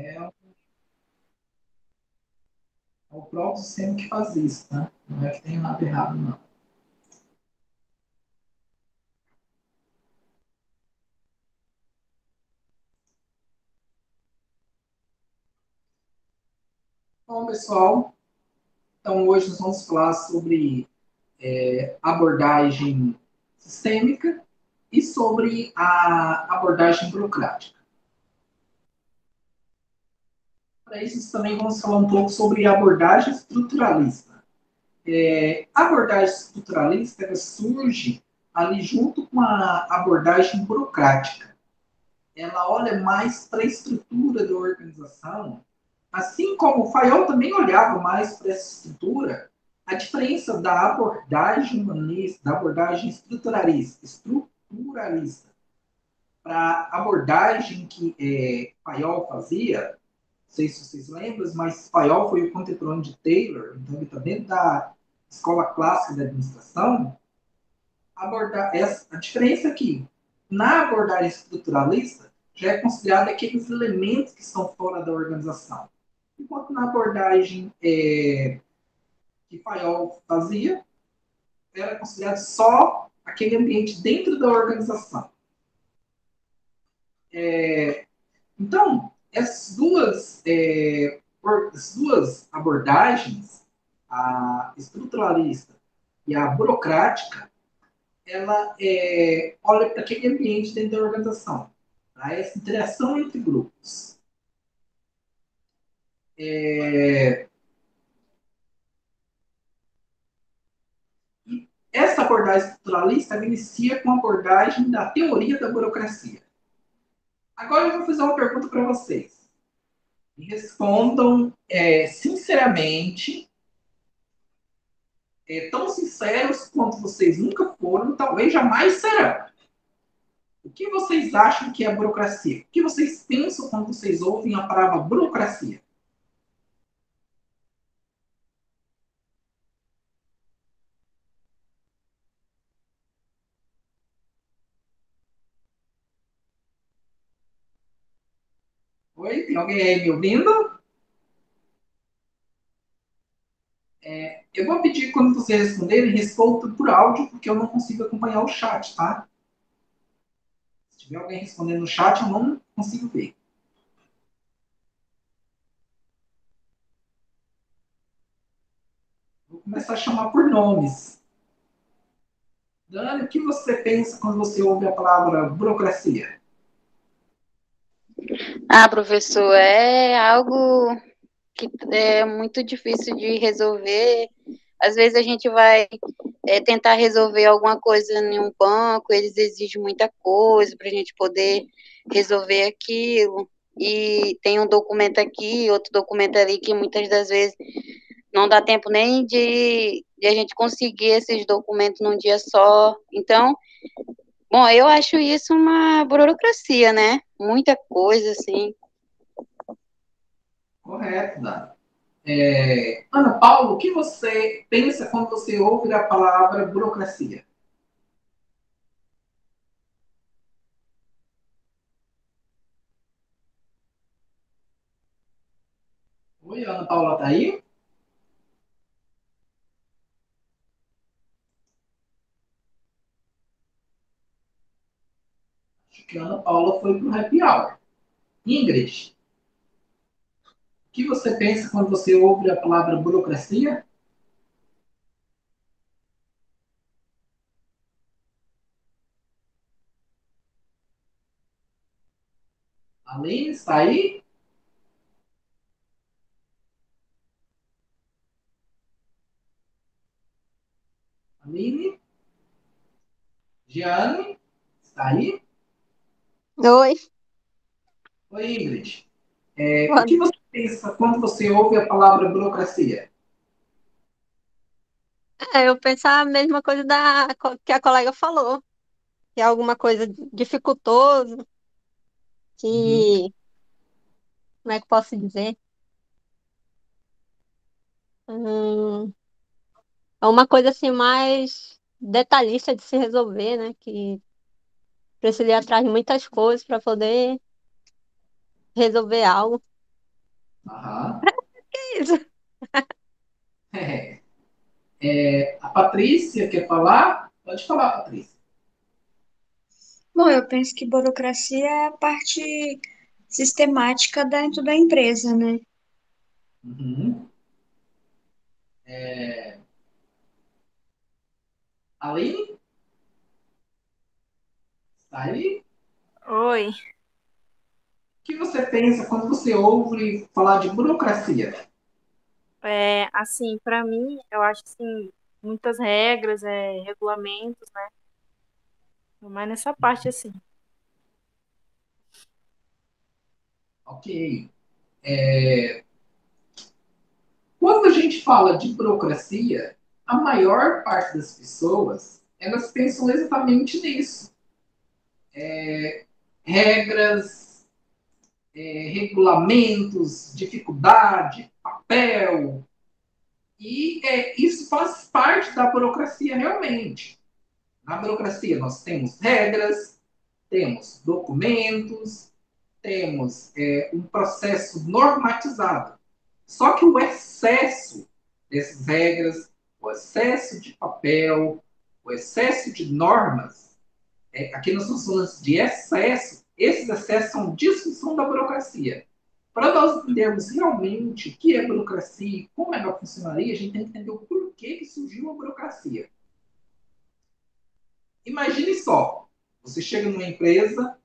É o próprio sistema que faz isso, né? Não é que tem nada errado, não. Bom, pessoal, então hoje nós vamos falar sobre abordagem sistêmica e sobre a abordagem burocrática. Para isso, também vamos falar um pouco sobre a abordagem estruturalista. A abordagem estruturalista ela surge ali junto com a abordagem burocrática. Ela olha mais para a estrutura da organização, assim como o Fayol também olhava mais para essa estrutura, a diferença da abordagem humanista, da abordagem estruturalista para a abordagem que Fayol fazia, não sei se vocês lembram, mas Fayol foi o contemporâneo de Taylor, então ele está dentro da escola clássica da administração. A diferença é que na abordagem estruturalista já é considerado aqueles elementos que estão fora da organização. Enquanto na abordagem que Fayol fazia, era considerado só aquele ambiente dentro da organização. Então, essas duas abordagens, a estruturalista e a burocrática, ela olha para aquele ambiente dentro da organização, para essa interação entre grupos. Essa abordagem estruturalista inicia com a abordagem da teoria da burocracia. Agora eu vou fazer uma pergunta para vocês. E respondam sinceramente, tão sinceros quanto vocês nunca foram, talvez jamais serão. O que vocês acham que é burocracia? O que vocês pensam quando vocês ouvem a palavra burocracia? Oi, tem alguém aí me ouvindo? Eu vou pedir que quando vocês responderem, respondam por áudio, porque eu não consigo acompanhar o chat, tá? Se tiver alguém respondendo no chat, eu não consigo ver. Vou começar a chamar por nomes. Dani, o que você pensa quando você ouve a palavra burocracia? Ah, professor, é algo que é muito difícil de resolver. Às vezes a gente vai tentar resolver alguma coisa em um banco, eles exigem muita coisa para a gente poder resolver aquilo. E tem um documento aqui, outro documento ali, que muitas das vezes não dá tempo nem de a gente conseguir esses documentos num dia só. Então, bom, eu acho isso uma burocracia, né? Muita coisa, assim. Correto, Dani. Ana Paula, o que você pensa quando você ouve a palavra burocracia? Oi, Ana Paula, tá aí? Acho que a Ana Paula foi pro happy hour. Ingrid, o que você pensa quando você ouve a palavra burocracia? Aline, está aí? Aline? Giane, está aí? Oi, Oi, Ingrid. O que boa- você pensa quando você ouve a palavra burocracia? eu penso a mesma coisa que a colega falou, que é alguma coisa dificultoso, Uhum. que, como é que eu posso dizer? Hum, é uma coisa assim mais detalhista de se resolver, né? Que precisa ir atrás de muitas coisas para poder resolver algo. Aham. Que isso? É. A Patrícia quer falar? Pode falar, Patrícia. Bom, eu penso que burocracia é a parte sistemática dentro da empresa, né? Uhum. Aline, está aí? Oi, O que você pensa quando você ouve falar de burocracia? assim, para mim, eu acho assim, muitas regras, regulamentos, né? Mas nessa parte assim. Ok. Quando a gente fala de burocracia, a maior parte das pessoas, elas pensam exatamente nisso. Regras, regulamentos, dificuldade, papel. E isso faz parte da burocracia realmente. Na burocracia nós temos regras, temos documentos, temos um processo normatizado. Só que o excesso dessas regras, o excesso de papel, o excesso de normas, aqui nós estamos falando de excesso, esses excessos são disfunção da burocracia. Para nós entendermos realmente o que é burocracia e como ela funcionaria, a gente tem que entender o porquê que surgiu a burocracia. Imagine só, você chega numa empresa,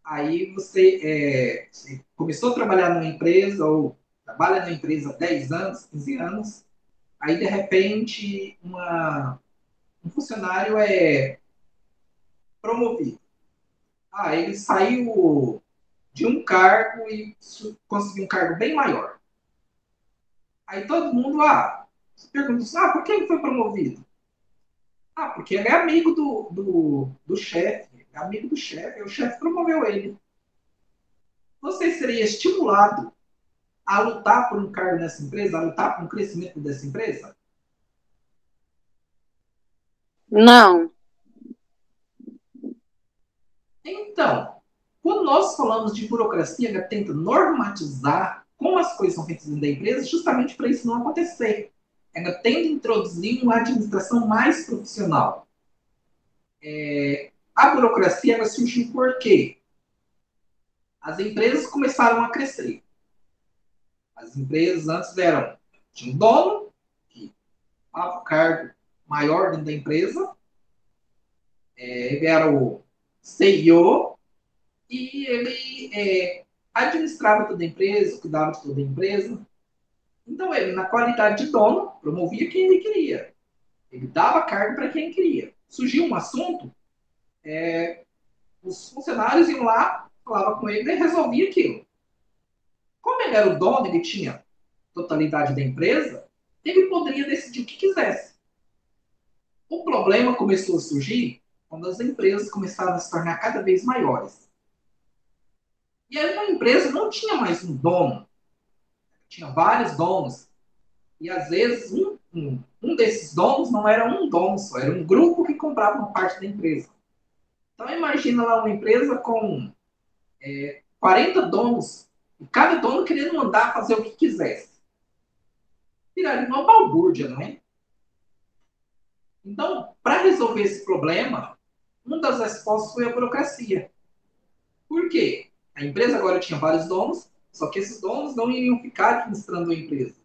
aí você começou a trabalhar numa empresa ou trabalha na empresa há 10 anos, 15 anos, aí de repente um funcionário é promovido. Ele saiu de um cargo e conseguiu um cargo bem maior. Aí todo mundo, se pergunta, por que ele foi promovido? Porque ele é amigo do chefe, é amigo do chefe, o chefe promoveu ele. Você seria estimulado a lutar por um cargo nessa empresa, a lutar por um crescimento dessa empresa? Não, Então, quando nós falamos de burocracia, ela tenta normatizar como as coisas são feitas dentro da empresa, justamente para isso não acontecer. Ela tenta introduzir uma administração mais profissional. A burocracia ela surgiu por quê? As empresas começaram a crescer. As empresas antes tinha um dono, que ocupava o cargo maior dentro da empresa, ele era o CEO, e ele administrava toda a empresa, cuidava de toda a empresa. Então, ele, na qualidade de dono, promovia quem ele queria. Ele dava cargo para quem queria. Surgiu um assunto, os funcionários iam lá, falavam com ele e resolvia aquilo. Como ele era o dono, ele tinha totalidade da empresa, ele poderia decidir o que quisesse. O problema começou a surgir quando as empresas começaram a se tornar cada vez maiores. E aí uma empresa não tinha mais um dono, tinha vários donos. E às vezes um desses donos não era um dono só, era um grupo que comprava uma parte da empresa. Então imagina lá uma empresa com 40 donos, e cada dono querendo mandar fazer o que quisesse. Viraria uma balbúrdia, não é? Então, para resolver esse problema, uma das respostas foi a burocracia. Por quê? A empresa agora tinha vários donos, só que esses donos não iriam ficar administrando a empresa.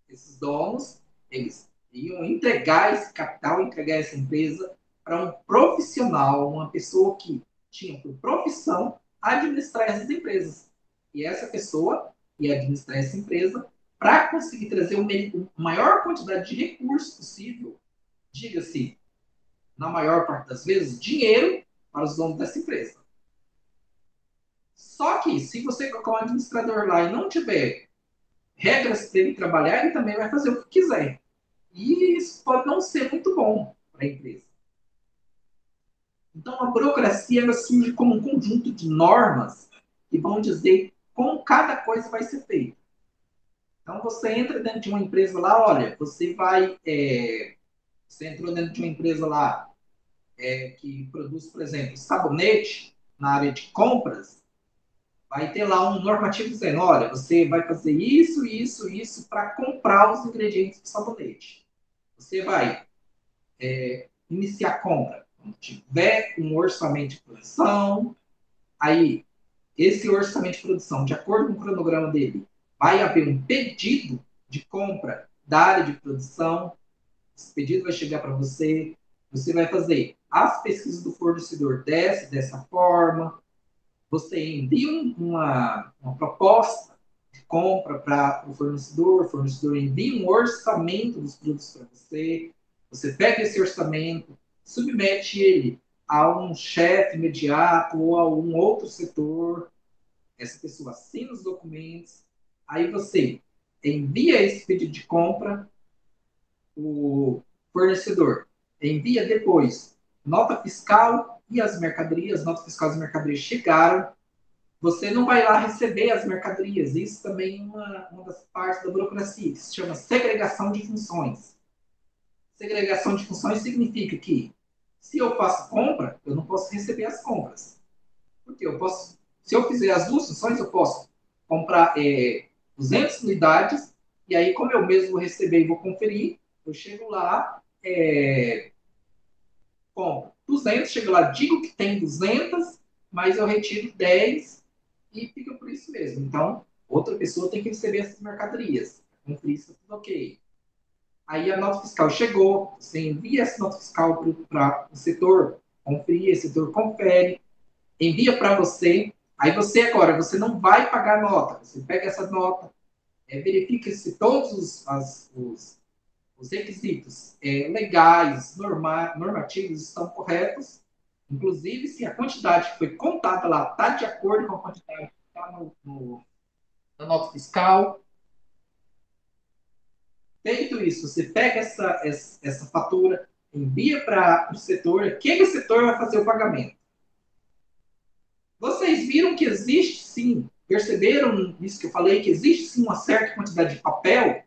Esses donos, eles iam entregar esse capital, entregar essa empresa para um profissional, uma pessoa que tinha por profissão administrar essas empresas. E essa pessoa ia administrar essa empresa para conseguir trazer a maior quantidade de recursos possível, diga-se, na maior parte das vezes, dinheiro para os donos dessa empresa. Só que, se você colocar um administrador lá e não tiver regras para ele trabalhar, ele também vai fazer o que quiser. E isso pode não ser muito bom para a empresa. Então, a burocracia ela surge como um conjunto de normas que vão dizer como cada coisa vai ser feita. Então, você entra dentro de uma empresa lá, olha, você entrou dentro de uma empresa lá que produz, por exemplo, sabonete na área de compras. vai ter lá um normativo dizendo, olha, você vai fazer isso, isso, isso para comprar os ingredientes do sabonete. Você vai iniciar a compra. Quando tiver um orçamento de produção, aí esse orçamento de produção, de acordo com o cronograma dele, vai haver um pedido de compra da área de produção, esse pedido vai chegar para você, você vai fazer as pesquisas do fornecedor dessa forma, você envia uma proposta de compra para o fornecedor envia um orçamento dos produtos para você, você pega esse orçamento, submete ele a um chefe imediato ou a um outro setor, essa pessoa assina os documentos, aí você envia esse pedido de compra, o fornecedor envia depois nota fiscal e as mercadorias, nota fiscal e as mercadorias chegaram, você não vai lá receber as mercadorias. Isso também é uma das partes da burocracia, que se chama segregação de funções. Segregação de funções significa que, se eu faço compra, eu não posso receber as compras. Porque eu posso, se eu fizer as duas funções, eu posso comprar 200 unidades, e aí, como eu mesmo vou receber e vou conferir, eu chego lá, compro 200, chego lá, digo que tem 200, mas eu retiro 10 e fica por isso mesmo. Então, outra pessoa tem que receber essas mercadorias. Conferir se tudo ok. Aí a nota fiscal chegou, você envia essa nota fiscal para o setor, conferir, esse setor confere, envia para você. Aí você agora, você não vai pagar a nota, você pega essa nota, verifica se todos os requisitos legais, normativos estão corretos, inclusive se a quantidade que foi contada lá está de acordo com a quantidade que está na nota fiscal. Feito isso, você pega essa fatura, envia para o setor, que o setor vai fazer o pagamento. Vocês viram que existe sim, perceberam isso que eu falei, que existe sim uma certa quantidade de papel,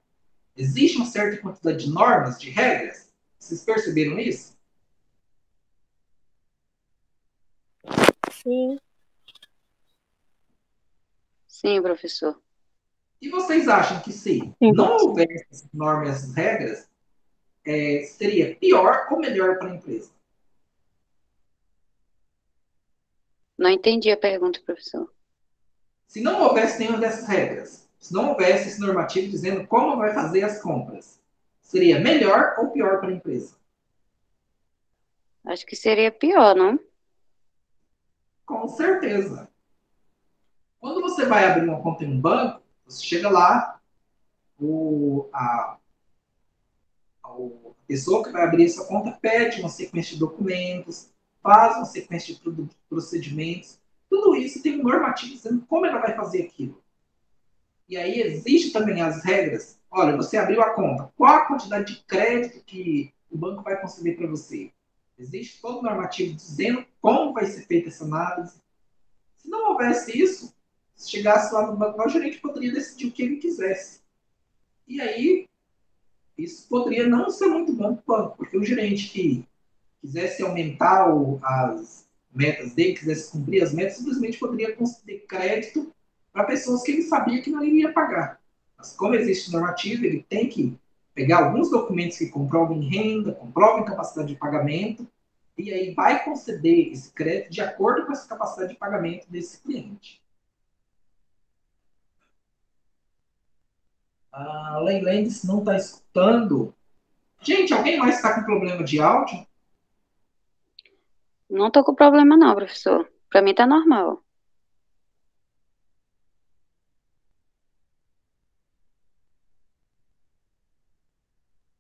existe uma certa quantidade de normas, de regras? Vocês perceberam isso? Sim. Sim, professor. E vocês acham que se Sim, não professor. houvesse essas normas, essas regras, seria pior ou melhor para a empresa? Não entendi a pergunta, professor. Se não houvesse nenhuma dessas regras, se não houvesse esse normativo dizendo como vai fazer as compras, seria melhor ou pior para a empresa? Acho que seria pior, não? Com certeza. Quando você vai abrir uma conta em um banco, você chega lá, a pessoa que vai abrir essa conta pede uma sequência de documentos, faz uma sequência de procedimentos. Tudo isso tem um normativo dizendo como ela vai fazer aquilo. E aí existe também as regras. Olha, você abriu a conta. Qual a quantidade de crédito que o banco vai conceder para você? Existe todo o normativo dizendo como vai ser feita essa análise. Se não houvesse isso, se chegasse lá no banco, o gerente poderia decidir o que ele quisesse. E aí, isso poderia não ser muito bom para o banco, porque o gerente que quisesse aumentar as metas dele, quisesse cumprir as metas, simplesmente poderia conceder crédito para pessoas que ele sabia que não iria pagar. Mas como existe normativa, ele tem que pegar alguns documentos que comprovem renda, comprovem capacidade de pagamento, e aí vai conceder esse crédito de acordo com essa capacidade de pagamento desse cliente. A Leilene não está escutando. Gente, alguém mais está com problema de áudio? Não tô com problema não, professor. Pra mim tá normal.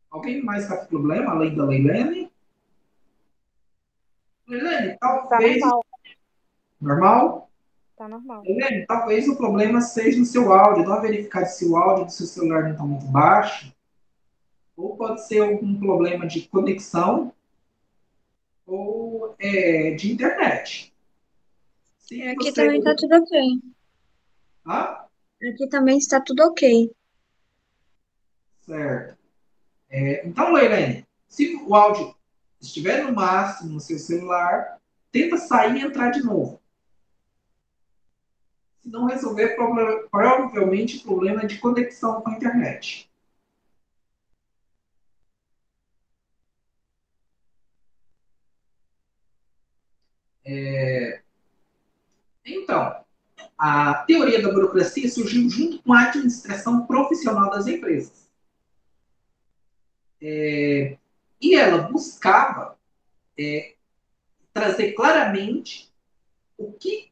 Alguém mais está com problema além da Leilene? Leilene, Tá talvez... normal. Normal? Tá normal. Leilene, talvez o problema seja no seu áudio. Dá uma verificada se o áudio do seu celular não está muito baixo. Ou pode ser algum problema de conexão ou de internet. Se Aqui você... também tá tudo ok. Ah, Aqui também está tudo ok. certo. Então, Leilene, se o áudio estiver no máximo no seu celular, tenta sair e entrar de novo. se não resolver provavelmente o problema de conexão com a internet. Então, a teoria da burocracia surgiu junto com a administração profissional das empresas. E ela buscava trazer claramente o que,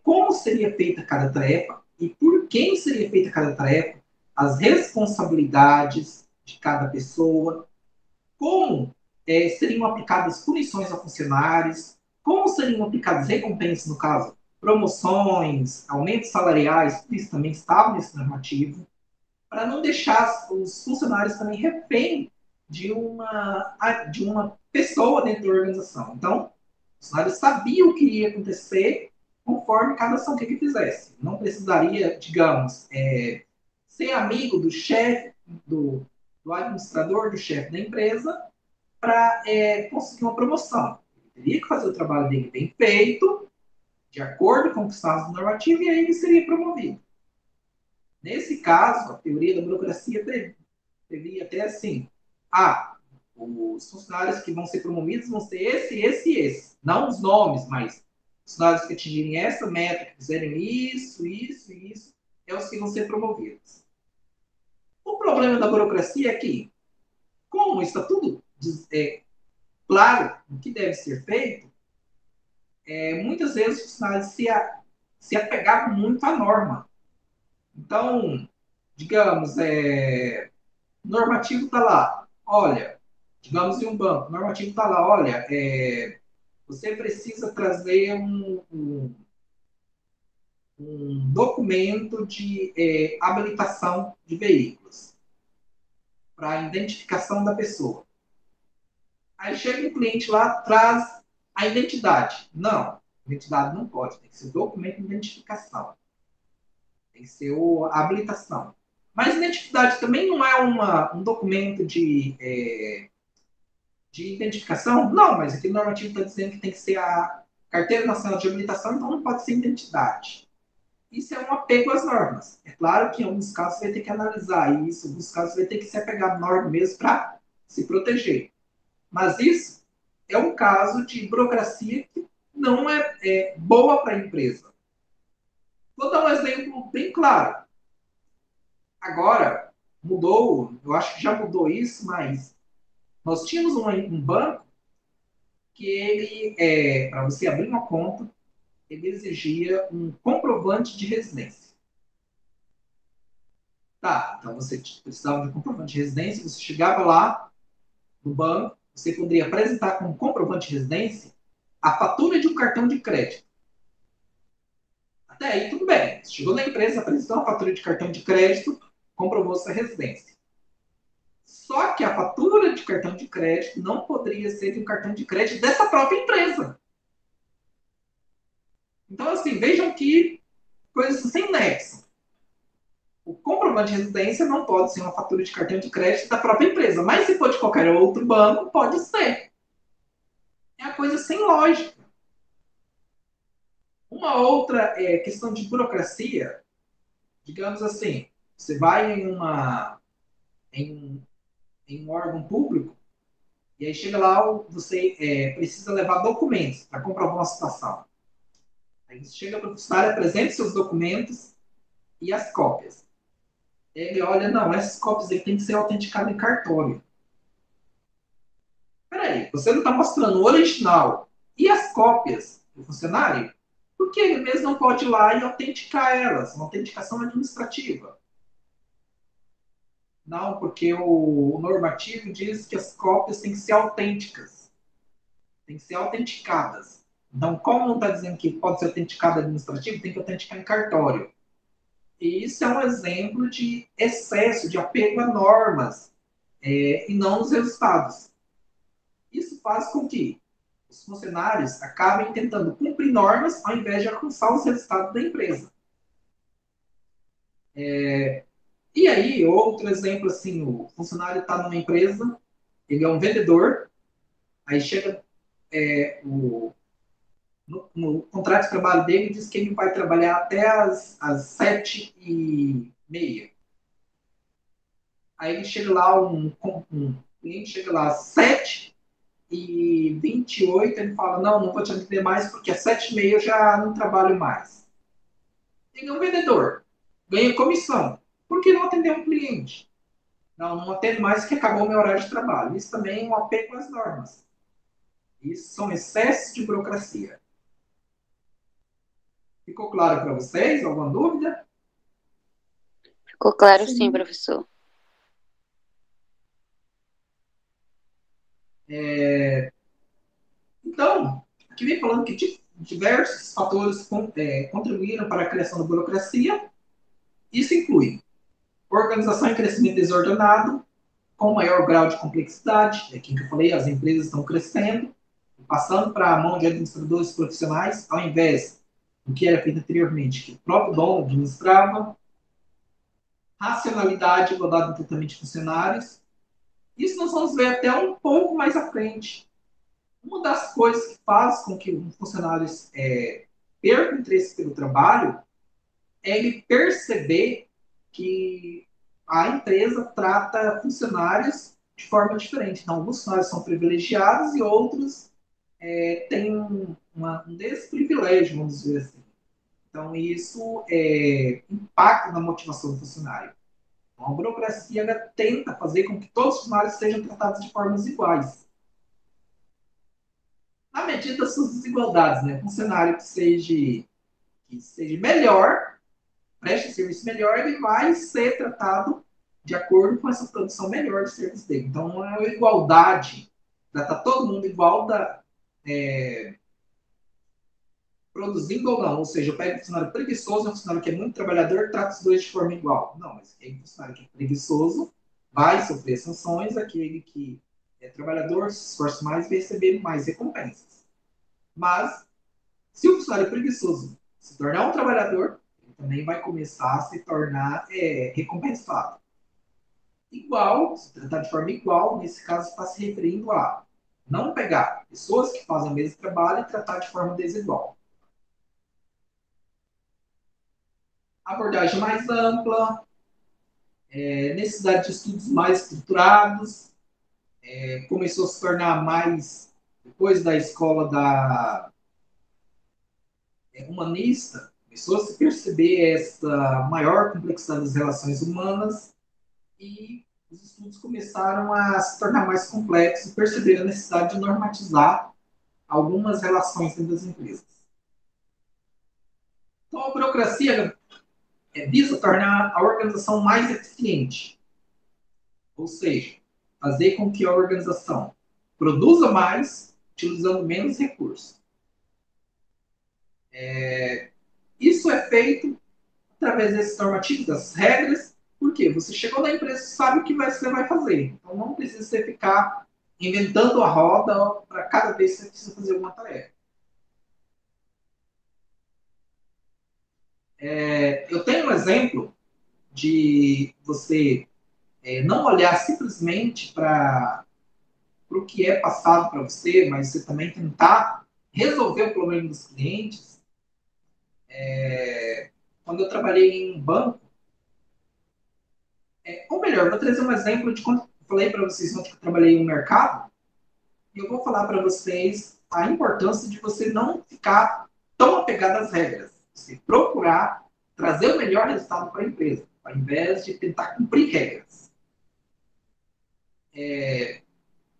como seria feita cada tarefa e por quem seria feita cada tarefa, as responsabilidades de cada pessoa, como seriam aplicadas punições a funcionários, como seriam aplicadas recompensas, no caso, promoções, aumentos salariais, tudo isso também estava nesse normativo, para não deixar os funcionários também refém de uma pessoa dentro da organização. Então, os funcionários sabiam o que ia acontecer conforme cada ação que ele fizesse. Não precisaria, digamos, ser amigo do chefe, do administrador, do chefe da empresa, para conseguir uma promoção. Ele teria que fazer o trabalho dele bem feito, de acordo com o que estava no normativo, e aí ele seria promovido. Nesse caso, a teoria da burocracia previa até assim, os funcionários que vão ser promovidos vão ser esse e esse. Não os nomes, mas os funcionários que atingirem essa meta, que fizerem isso, é os que vão ser promovidos. O problema da burocracia é que, como está tudo claro o que deve ser feito, muitas vezes os funcionários se apegavam muito à norma. Então, digamos, normativo está lá, olha, digamos em um banco, normativo está lá, olha, você precisa trazer um documento de habilitação de veículos para identificação da pessoa. Aí chega um cliente lá, traz a identidade. Não, identidade não pode, tem que ser documento de identificação. Tem que ser a habilitação. Mas identidade também não é um documento de identificação? Não, mas aqui no normativo está dizendo que tem que ser a Carteira Nacional de Habilitação, então não pode ser identidade. Isso é um apego às normas. É claro que em alguns casos você vai ter que analisar isso, em alguns casos você vai ter que se apegar à norma mesmo para se proteger. Mas isso é um caso de burocracia que não é boa para a empresa. Vou dar um exemplo bem claro. Agora, mudou, eu acho que já mudou isso, mas nós tínhamos um banco que ele, para você abrir uma conta, ele exigia um comprovante de residência. Tá, então você precisava de um comprovante de residência, você chegava lá no banco, você poderia apresentar como comprovante de residência a fatura de um cartão de crédito. Até aí, tudo bem. Você chegou na empresa, apresentou a fatura de cartão de crédito, comprovou sua residência. Só que a fatura de cartão de crédito não poderia ser de um cartão de crédito dessa própria empresa. Então, assim, vejam que coisas sem nexo. O comprovante de residência não pode ser uma fatura de cartão de crédito da própria empresa, mas se for de qualquer outro banco, pode ser. É uma coisa sem lógica. Uma outra questão de burocracia, digamos assim, você vai em um órgão público, e aí chega lá, você precisa levar documentos para comprovar uma situação. Aí você chega para o funcionário, apresenta seus documentos e as cópias. Ele olha, não, essas cópias aí tem que ser autenticadas em cartório. Peraí, você não está mostrando o original e as cópias do funcionário? Por que ele mesmo não pode ir lá e autenticar elas? Uma autenticação administrativa. Não, porque o normativo diz que as cópias têm que ser autênticas. Têm que ser autenticadas. Então, como não está dizendo que pode ser autenticado administrativo, tem que autenticar em cartório. E isso é um exemplo de excesso, de apego a normas, e não nos resultados. Isso faz com que os funcionários acabem tentando cumprir normas ao invés de alcançar os resultados da empresa. E aí, outro exemplo, assim, o funcionário está numa empresa, ele é um vendedor, aí chega o No contrato de trabalho dele, diz que ele vai trabalhar até as 7h30. Aí ele chega lá, um cliente chega lá às 7h28, ele fala, não vou te atender mais, porque às 7h30 eu já não trabalho mais. Ele é um vendedor, ganha comissão. Por que não atender um cliente? Não atendo mais porque acabou o meu horário de trabalho. Isso também é um apego às normas. Isso são excessos de burocracia. Ficou claro para vocês? Alguma dúvida? Ficou claro sim, Sim. professor. Então, aqui vem falando que diversos fatores contribuíram para a criação da burocracia. Isso inclui organização e crescimento desordenado, com maior grau de complexidade. Aqui que eu falei, as empresas estão crescendo, passando para a mão de administradores profissionais, ao invés do que era feito anteriormente, que o próprio dono administrava. Racionalidade, igualdade no tratamento de funcionários. Isso nós vamos ver até um pouco mais à frente. Uma das coisas que faz com que um funcionário perca o interesse pelo trabalho é ele perceber que a empresa trata funcionários de forma diferente. Então, alguns funcionários são privilegiados e outros têm um desprivilégio, vamos dizer assim. Então, isso impacta na motivação do funcionário. Então, a burocracia tenta fazer com que todos os funcionários sejam tratados de formas iguais. Na medida das suas desigualdades, né? Um funcionário que seja melhor, preste serviço melhor, ele vai ser tratado de acordo com essa produção melhor de serviço dele. Então, não é a igualdade, tratar todo mundo igual, produzindo ou não. Ou seja, eu pego um funcionário preguiçoso, um funcionário que é muito trabalhador, trato os dois de forma igual. Não, mas aquele funcionário que é preguiçoso vai sofrer sanções, aquele que é trabalhador, se esforça mais, vai receber mais recompensas. Mas, se o funcionário preguiçoso se tornar um trabalhador, ele também vai começar a se tornar recompensado. Igual, se tratar de forma igual, nesse caso está se referindo a não pegar pessoas que fazem o mesmo trabalho e tratar de forma desigual. Abordagem mais ampla, necessidade de estudos mais estruturados, começou a se tornar mais, depois da escola humanista, começou a se perceber essa maior complexidade das relações humanas e os estudos começaram a se tornar mais complexos e perceberam a necessidade de normatizar algumas relações dentro das empresas. Então, a burocracia visa tornar a organização mais eficiente, ou seja, fazer com que a organização produza mais, utilizando menos recursos. Isso é feito através desses normativos, das regras, porque você chegou na empresa e sabe o que você vai fazer. Então não precisa você ficar inventando a roda para cada vez que você precisa fazer alguma tarefa. Eu tenho um exemplo de você não olhar simplesmente para o que é passado para você, mas você também tentar resolver o problema dos clientes. Quando eu trabalhei em um banco, ou melhor, vou trazer um exemplo de quando eu falei para vocês ontem que eu trabalhei no mercado, e eu vou falar para vocês a importância de você não ficar tão apegado às regras. Você procurar trazer o melhor resultado para a empresa, ao invés de tentar cumprir regras.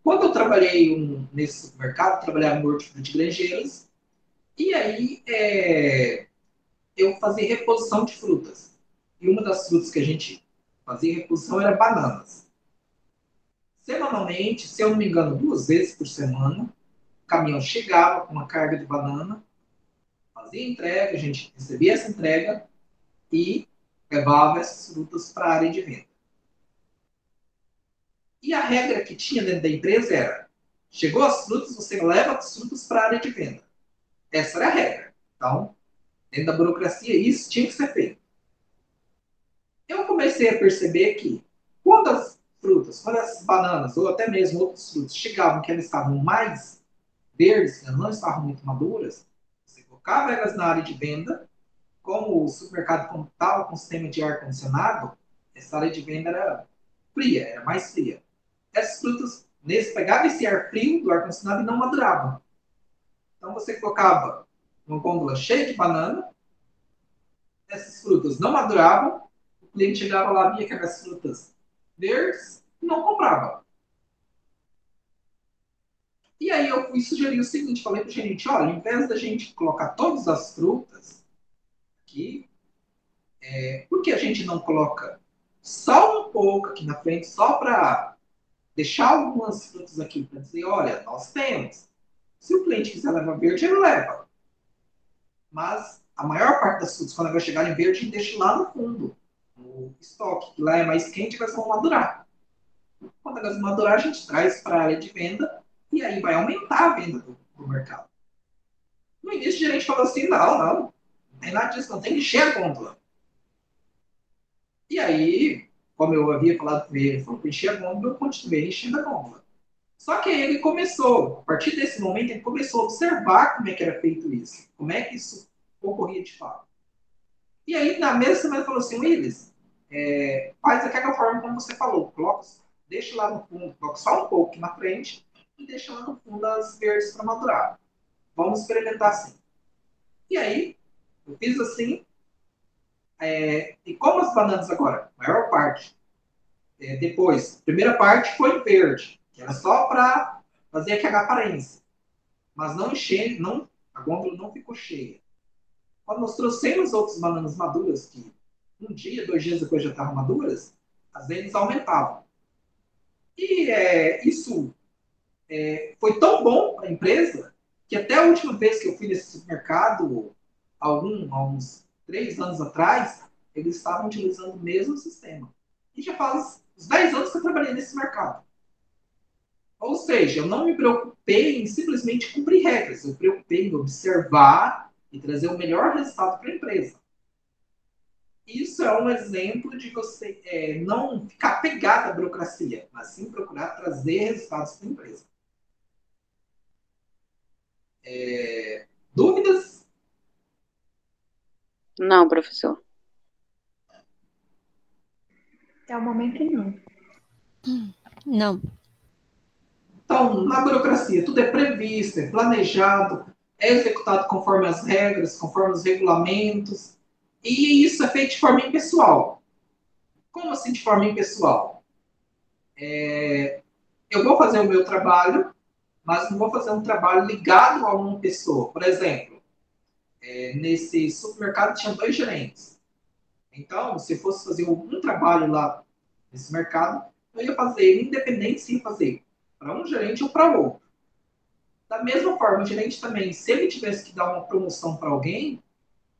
Quando eu trabalhei nesse mercado, trabalhava no Hortifruti Grangeiros, e aí eu fazia reposição de frutas. E uma das frutas que a gente fazia reposição era bananas. Semanalmente, se eu não me engano, 2 vezes por semana, o caminhão chegava com uma carga de banana, fazia entrega, a gente recebia essa entrega e levava essas frutas para a área de venda. E a regra que tinha dentro da empresa era: chegou as frutas, você leva as frutas para a área de venda. Essa era a regra. Então, dentro da burocracia, isso tinha que ser feito. Eu comecei a perceber que quando as frutas, quando as bananas, ou até mesmo outros frutos chegavam que elas estavam mais verdes, que não estavam muito maduras, colocava regras na área de venda, como o supermercado contava com sistema de ar-condicionado, essa área de venda era fria, era mais fria. Essas frutas, pegava esse ar frio do ar-condicionado e não maduravam. Então você colocava uma gôndola cheia de banana, essas frutas não maduravam, o cliente chegava lá, via aquelas frutas verdes e não comprava. E aí eu fui sugerir o seguinte, falei para o gerente, olha, ao invés da gente colocar todas as frutas aqui, por que a gente não coloca só um pouco aqui na frente, só para deixar algumas frutas aqui, para dizer, olha, nós temos. Se o cliente quiser levar verde, ele leva. Mas a maior parte das frutas, quando ela vai chegar em verde, a gente deixa lá no fundo, no estoque, que lá é mais quente e elas vão madurar. Quando elas madurar, a gente traz para a área de venda e aí vai aumentar a venda do mercado. No início, o gerente falou assim, não tem nada disso, não tem que encher a gôndola. E aí, como eu havia falado com ele, falou que encher a gôndola, eu continuei enchendo a gôndola. Só que ele começou, a partir desse momento, ele começou a observar como é que era feito isso, como é que isso ocorria de fato. E aí, na mesma semana, ele falou assim, Willis, faz daquela forma como você falou, deixa lá no fundo, coloca só um pouco aqui na frente e deixa lá no fundo as verdes para madurar. Vamos experimentar assim. E aí, eu fiz assim, e como as bananas agora, a maior parte, depois, a primeira parte foi verde, que era só para fazer aquela aparência. Mas não encher, a gôndola não ficou cheia. Quando nós trouxemos outras bananas maduras, que um dia, 2 dias depois já estavam maduras, as vendas aumentavam. E isso foi tão bom para a empresa que até a última vez que eu fui nesse supermercado, há uns 3 anos atrás, eles estavam utilizando o mesmo sistema. E já faz uns 10 anos que eu trabalhei nesse mercado. Ou seja, eu não me preocupei em simplesmente cumprir regras, eu me preocupei em observar e trazer o melhor resultado para a empresa. Isso é um exemplo de você não ficar pegado à burocracia, mas sim procurar trazer resultados para a empresa. Dúvidas? Não, professor. Até o momento, não. Não. Então, na burocracia, tudo é previsto, é planejado, é executado conforme as regras, conforme os regulamentos, e isso é feito de forma impessoal. Como assim de forma impessoal? Eu vou fazer o meu trabalho, mas não vou fazer um trabalho ligado a uma pessoa. Por exemplo, nesse supermercado tinha 2 gerentes. Então, se eu fosse fazer um trabalho lá nesse mercado, eu ia fazer ele independente se ia fazer para um gerente ou para outro. Da mesma forma, o gerente também, se ele tivesse que dar uma promoção para alguém,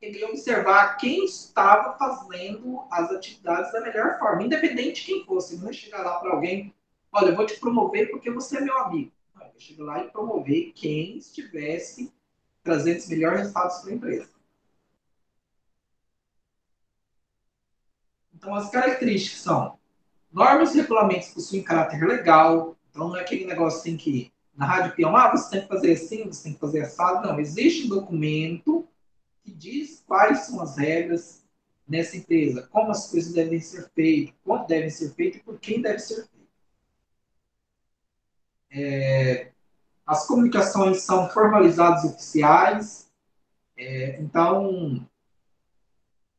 ele ia observar quem estava fazendo as atividades da melhor forma, independente de quem fosse. Ele não ia chegar lá para alguém, olha, eu vou te promover porque você é meu amigo. Não, ele ia chegar lá e promover quem estivesse trazendo os melhores resultados para a empresa. Então, as características são: normas e regulamentos possuem caráter legal, então não é aquele negócio assim que na rádio peão, você tem que fazer assim, você tem que fazer assado. Não, existe um documento que diz quais são as regras nessa empresa, como as coisas devem ser feitas, quando devem ser feitas e por quem deve ser feito. As comunicações são formalizadas oficiais, então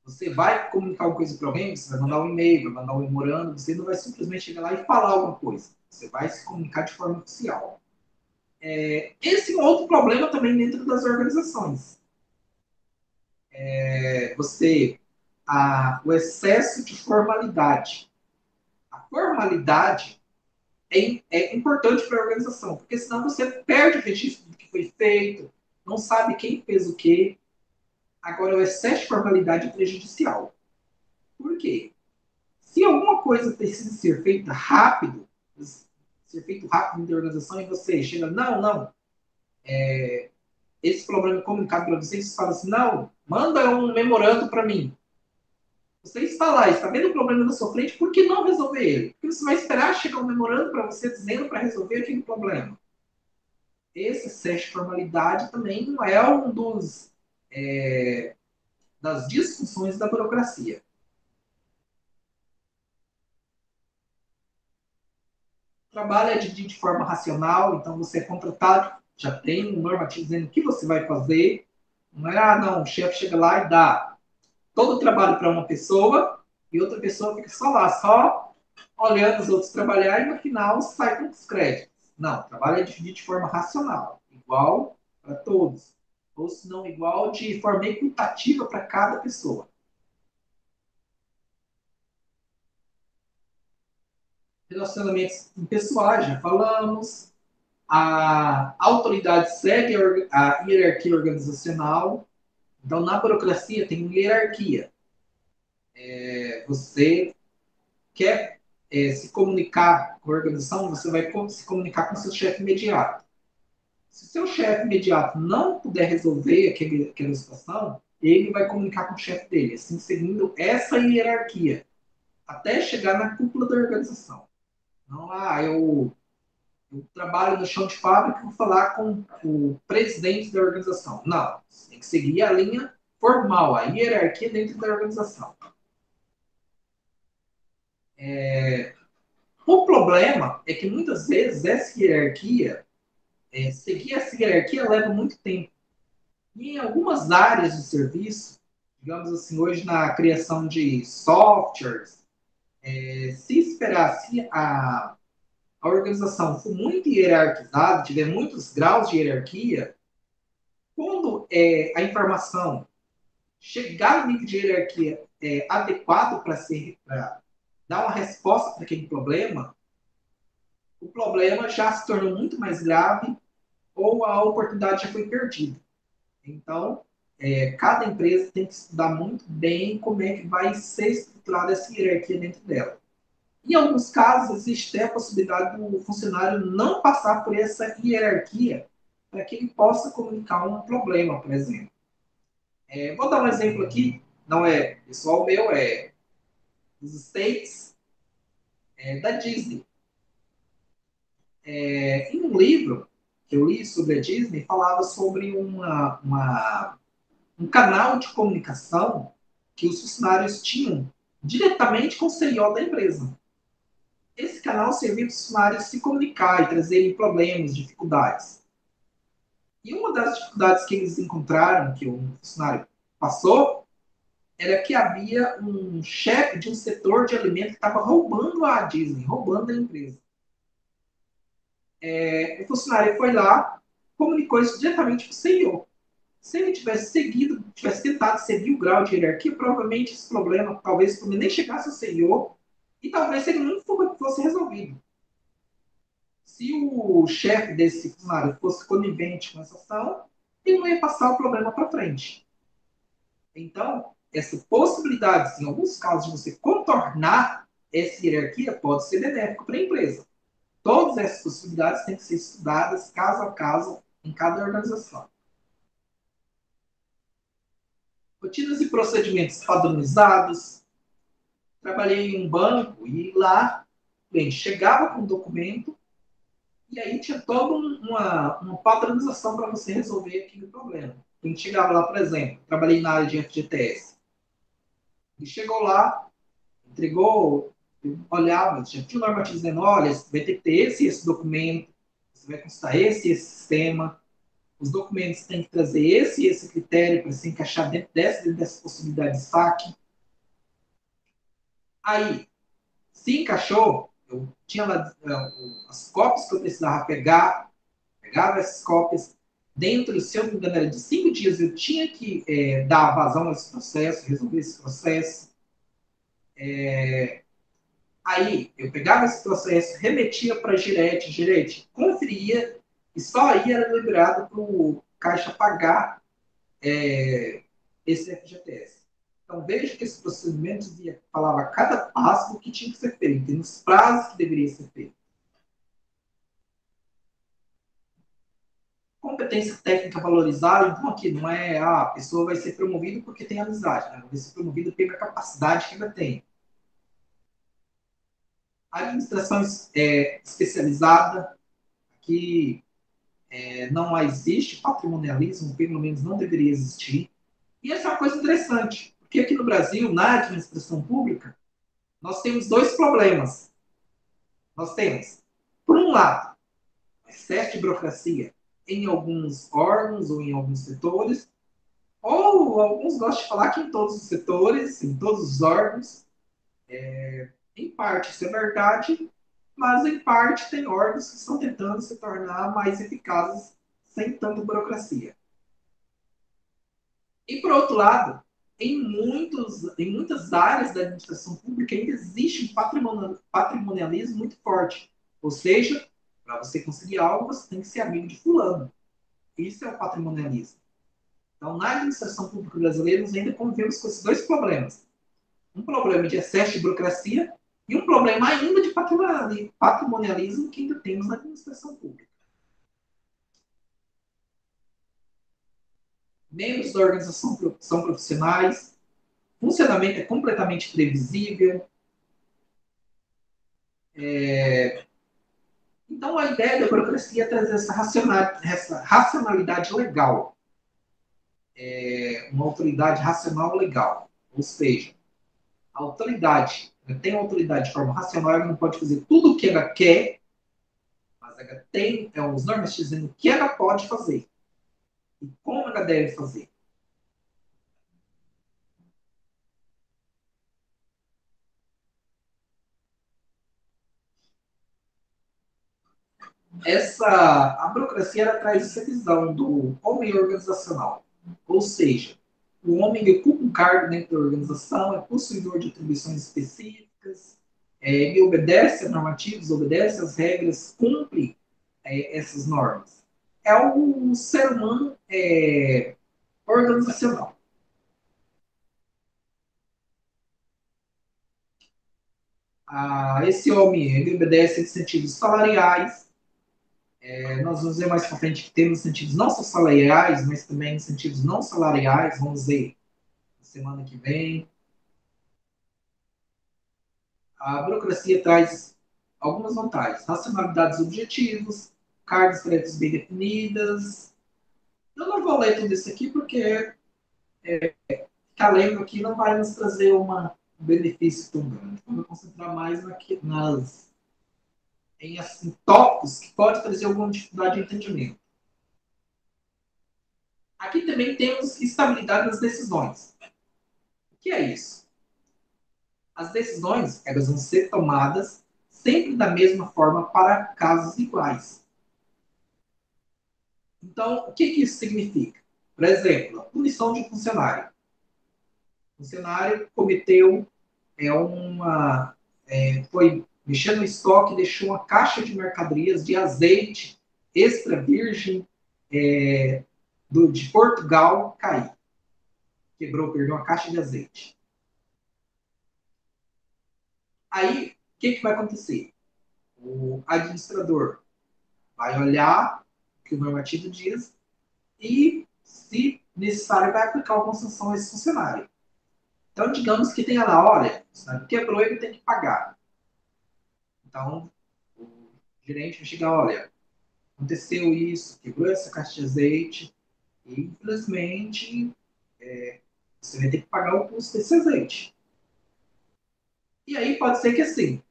você vai comunicar uma coisa para alguém, você vai mandar um e-mail, vai mandar um memorando, você não vai simplesmente chegar lá e falar alguma coisa, você vai se comunicar de forma oficial. Esse é um outro problema também dentro das organizações. O excesso de formalidade. A formalidade é importante para a organização, porque senão você perde o registro do que foi feito, não sabe quem fez o quê. Agora, o excesso de formalidade é prejudicial. Por quê? Se alguma coisa precisa ser feita rápido, ser feito rápido na organização e você chega, não, esse problema é comunicado para vocês, você fala assim, não, manda um memorando para mim. Você está lá, está vendo o problema na sua frente, por que não resolver ele? Porque você vai esperar chegar um memorando para você dizendo para resolver aquele problema. Esse excesso de formalidade também não é um dos das disfunções da burocracia. O trabalho é dividido de forma racional, então você é contratado, já tem um normativo dizendo o que você vai fazer. Não é, não, o chefe chega lá e dá todo o trabalho para uma pessoa e outra pessoa fica só lá, só olhando os outros trabalhar e no final sai com os créditos. Não, o trabalho é dividido de forma racional, igual para todos. Ou se não igual, de forma equitativa para cada pessoa. Relacionamentos impessoais, já falamos. A autoridade segue a hierarquia organizacional. Então, na burocracia tem uma hierarquia. Você quer se comunicar com a organização, você vai se comunicar com seu chefe imediato. Se o seu chefe imediato não puder resolver aquela situação, ele vai comunicar com o chefe dele, assim, seguindo essa hierarquia, até chegar na cúpula da organização. Não, eu trabalho no chão de fábrica e vou falar com o presidente da organização. Não, você tem que seguir a linha formal, a hierarquia dentro da organização. O problema é que muitas vezes essa hierarquia, seguir essa hierarquia leva muito tempo. E em algumas áreas de serviço, digamos assim, hoje na criação de softwares, se esperar, se a organização for muito hierarquizada, tiver muitos graus de hierarquia, quando a informação chegar no nível de hierarquia adequado para dar uma resposta para aquele problema, o problema já se tornou muito mais grave ou a oportunidade já foi perdida. Então, cada empresa tem que estudar muito bem como é que vai ser estruturada essa hierarquia dentro dela. Em alguns casos, existe até a possibilidade do funcionário não passar por essa hierarquia para que ele possa comunicar um problema, por exemplo. Vou dar um exemplo aqui, não é pessoal meu, é dos States, da Disney. Em um livro que eu li sobre a Disney, falava sobre um canal de comunicação que os funcionários tinham diretamente com o CEO da empresa. Esse canal servia para os funcionários se comunicar e trazerem problemas, dificuldades. E uma das dificuldades que eles encontraram, que o funcionário passou, era que havia um chefe de um setor de alimentos que estava roubando a Disney, roubando a empresa. O funcionário foi lá, comunicou isso diretamente para o CEO. Se ele tivesse tentado seguir o grau de hierarquia, provavelmente esse problema, talvez nem chegasse ao CEO e talvez ele não fosse resolvido. Se o chefe desse funcionário fosse conivente com essa ação, ele não ia passar o problema para frente. Então, essa possibilidade, em alguns casos, de você contornar essa hierarquia pode ser benéfico para a empresa. Todas essas possibilidades têm que ser estudadas caso a caso em cada organização. Rotinas e procedimentos padronizados. Trabalhei em um banco e lá, chegava com um documento e aí tinha toda uma padronização para você resolver aquele problema. A gente chegava lá, por exemplo, trabalhei na área de FGTS. E chegou lá, entregou, olhava, já tinha normativo dizendo, olha, vai ter que ter esse documento, você vai consultar esse sistema, os documentos têm que trazer esse critério para se encaixar dentro dessa possibilidade de saque. Aí, se encaixou, eu tinha lá as cópias que eu precisava pegava essas cópias, dentro, se eu não me engano, era de 5 dias, eu tinha que dar vazão a esse processo, resolver esse processo. Aí, eu pegava esse processo, remetia para a gerente conferia, e só aí era liberado para o caixa pagar esse FGTS. Então, veja que esse procedimento falava cada passo do que tinha que ser feito, e nos prazos que deveria ser feito. Competência técnica valorizada, então aqui não é a pessoa vai ser promovida porque tem amizade, né? Vai ser promovida pela capacidade que ela tem. Administração especializada, que não existe patrimonialismo, pelo menos não deveria existir. E essa é uma coisa interessante, porque aqui no Brasil, na administração pública, nós temos dois problemas. Nós temos, por um lado, excesso de burocracia em alguns órgãos ou em alguns setores, ou alguns gostam de falar que em todos os setores, em todos os órgãos. Em parte isso é verdade, mas em parte tem órgãos que estão tentando se tornar mais eficazes sem tanta burocracia. E, por outro lado, em muitas áreas da administração pública ainda existe um patrimonialismo muito forte. Ou seja, para você conseguir algo, você tem que ser amigo de fulano. Isso é o patrimonialismo. Então, na administração pública brasileira, nós ainda convivemos com esses dois problemas. Um problema de excesso de burocracia e um problema ainda de patrimonialismo que ainda temos na administração pública. Membros da organização são profissionais, funcionamento é completamente previsível. Então, a ideia da burocracia é trazer essa racionalidade legal, uma autoridade racional legal. Ou seja, a autoridade tem autoridade de forma racional, ela não pode fazer tudo o que ela quer, mas ela tem os normas dizendo o que ela pode fazer e como ela deve fazer. A burocracia ela traz essa visão do homem organizacional, ou seja, o homem ocupa um cargo dentro da organização, é possuidor de atribuições específicas, ele obedece a normativas, obedece às regras, cumpre essas normas. É o ser humano organizacional. Esse homem ele obedece a incentivos salariais. Nós vamos ver mais para frente que temos incentivos não só salariais, mas também incentivos não salariais. Vamos ver na semana que vem. A burocracia traz algumas vantagens: racionalidade dos objetivos, cargas tarefas bem definidas. Eu não vou ler tudo isso aqui porque ficar lendo aqui não vai nos trazer um benefício tão grande. Vamos concentrar mais em assim, tópicos que podem trazer alguma dificuldade de entendimento. Aqui também temos estabilidade nas decisões. O que é isso? As decisões elas vão ser tomadas sempre da mesma forma para casos iguais. Então, o que isso significa? Por exemplo, a punição de um funcionário. O funcionário cometeu foi mexendo no estoque, deixou uma caixa de mercadorias de azeite extra virgem de Portugal cair. Perdeu uma caixa de azeite. Aí, o que vai acontecer? O administrador vai olhar o que o normativo diz e, se necessário, vai aplicar alguma sanção a esse funcionário. Então, digamos que tenha lá, olha, o funcionário quebrou, ele tem que pagar. Então, o gerente vai chegar, olha, aconteceu isso, quebrou essa caixa de azeite, e, infelizmente, você vai ter que pagar o custo desse azeite. E aí pode ser que, assim,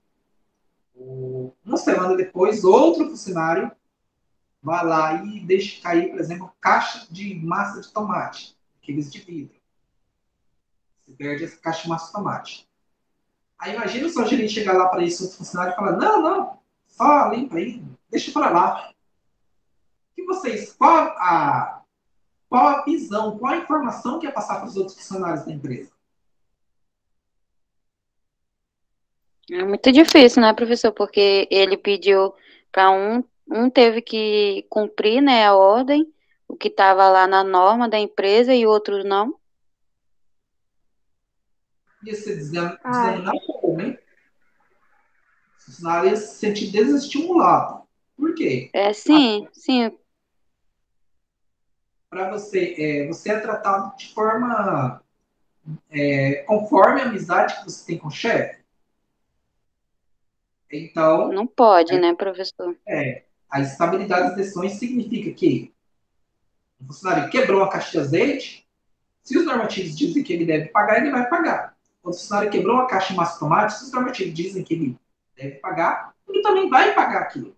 uma semana depois, outro funcionário vai lá e deixa cair, por exemplo, caixa de massa de tomate, aqueles de vidro. Você perde essa caixa de massa de tomate. Aí imagina o seu gerente chegar lá para esse outro funcionário e falar, não, só limpa aí, deixa para lá. E vocês, qual a visão, qual a informação que ia passar para os outros funcionários da empresa? É muito difícil, né, professor? Porque ele pediu para um teve que cumprir, né, a ordem, o que estava lá na norma da empresa e o outro não. Ia ser desanimado também. Os funcionários iam se sentir desestimulados. Por quê? Sim. Para você é tratado de forma conforme a amizade que você tem com o chefe. Então, Não pode, né, professor? a estabilidade das decisões significa que o funcionário quebrou uma caixa de azeite, Se os normativos dizem que ele deve pagar, ele vai pagar. Quando o funcionário quebrou uma caixa em massa tomate, se os normativos dizem que ele deve pagar, ele também vai pagar aquilo.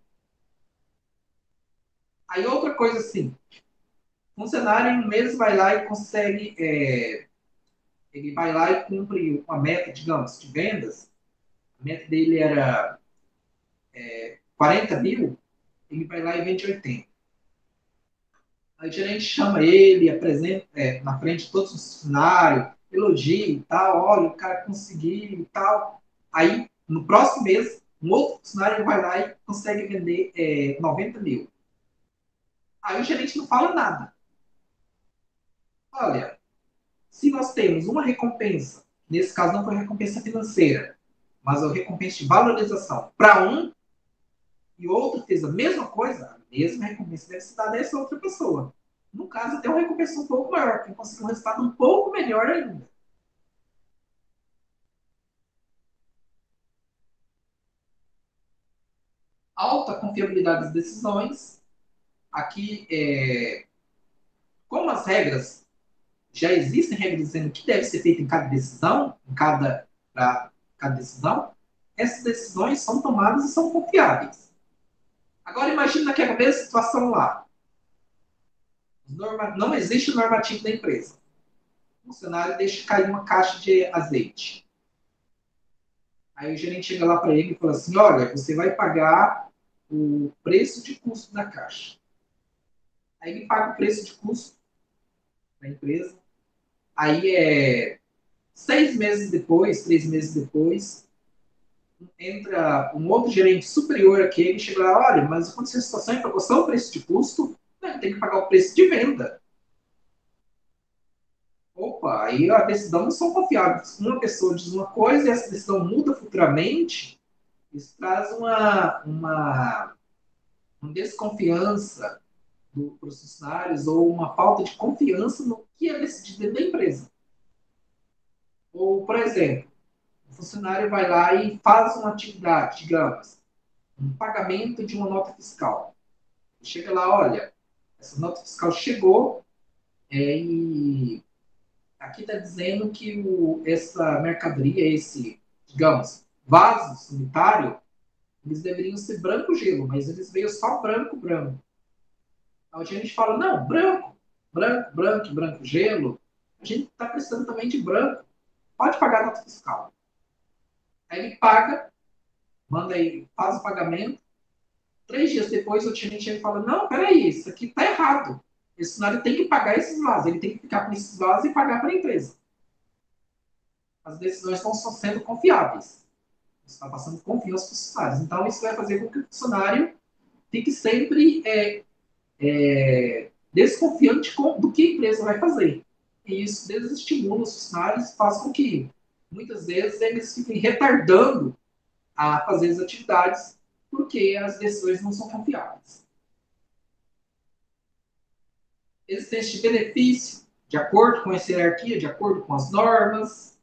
Aí outra coisa assim, o funcionário em um mês vai lá e consegue, ele vai lá e cumpre uma meta, digamos, de vendas, a meta dele era 40 mil, ele vai lá e vende 80. Aí o gerente chama ele, apresenta na frente de todos os funcionários, elogia e tal, olha, o cara conseguiu e tal. Aí, no próximo mês, um outro funcionário vai lá e consegue vender 90 mil. Aí o gerente não fala nada. Olha, se nós temos uma recompensa, nesse caso não foi recompensa financeira, mas a recompensa de valorização para um, e o outro fez a mesma coisa, a mesma recompensa deve se dar a essa outra pessoa. No caso, até uma recompensa um pouco maior, quem conseguiu um resultado um pouco melhor ainda. Alta confiabilidade das decisões. Aqui, como as regras, já existem regras dizendo o que deve ser feito em cada decisão, cada decisão, essas decisões são tomadas e são confiáveis. Agora, imagine naquela mesma situação lá. Não existe normativo da empresa. O funcionário deixa cair uma caixa de azeite. Aí o gerente chega lá para ele e fala assim, olha, você vai pagar o preço de custo da caixa. Aí ele paga o preço de custo da empresa. Aí 6 meses depois, 3 meses depois, entra um outro gerente superior àquele e chega lá, olha, mas aconteceu a situação em proporção ao preço de custo, ele tem que pagar o preço de venda. Opa, aí a decisão não são confiáveis. Uma pessoa diz uma coisa e essa decisão muda futuramente, isso traz uma desconfiança para os funcionários ou uma falta de confiança no que é decidido dentro da empresa. Ou, por exemplo, o funcionário vai lá e faz uma atividade, digamos, um pagamento de uma nota fiscal. Chega lá, olha, essa nota fiscal chegou e aqui está dizendo que essa mercadoria, esse, digamos, vaso sanitário, eles deveriam ser branco gelo, mas eles veio só branco, branco. Aí a gente fala, não, branco, branco, branco, branco gelo, a gente está precisando também de branco, pode pagar a nota fiscal. Aí ele paga, manda aí, faz o pagamento, 3 dias depois o gerente chega e fala, não, peraí, isso aqui está errado. Esse funcionário tem que pagar esses vasos, ele tem que ficar com esses vasos e pagar para a empresa. As decisões não estão sendo confiáveis. Você está passando confiança para os funcionários. Então, isso vai fazer com que o funcionário fique sempre desconfiante do que a empresa vai fazer. E isso desestimula os funcionários e faz com que, muitas vezes, eles fiquem retardando a fazer as atividades porque as decisões não são confiáveis. Existência de benefício, de acordo com essa hierarquia, de acordo com as normas.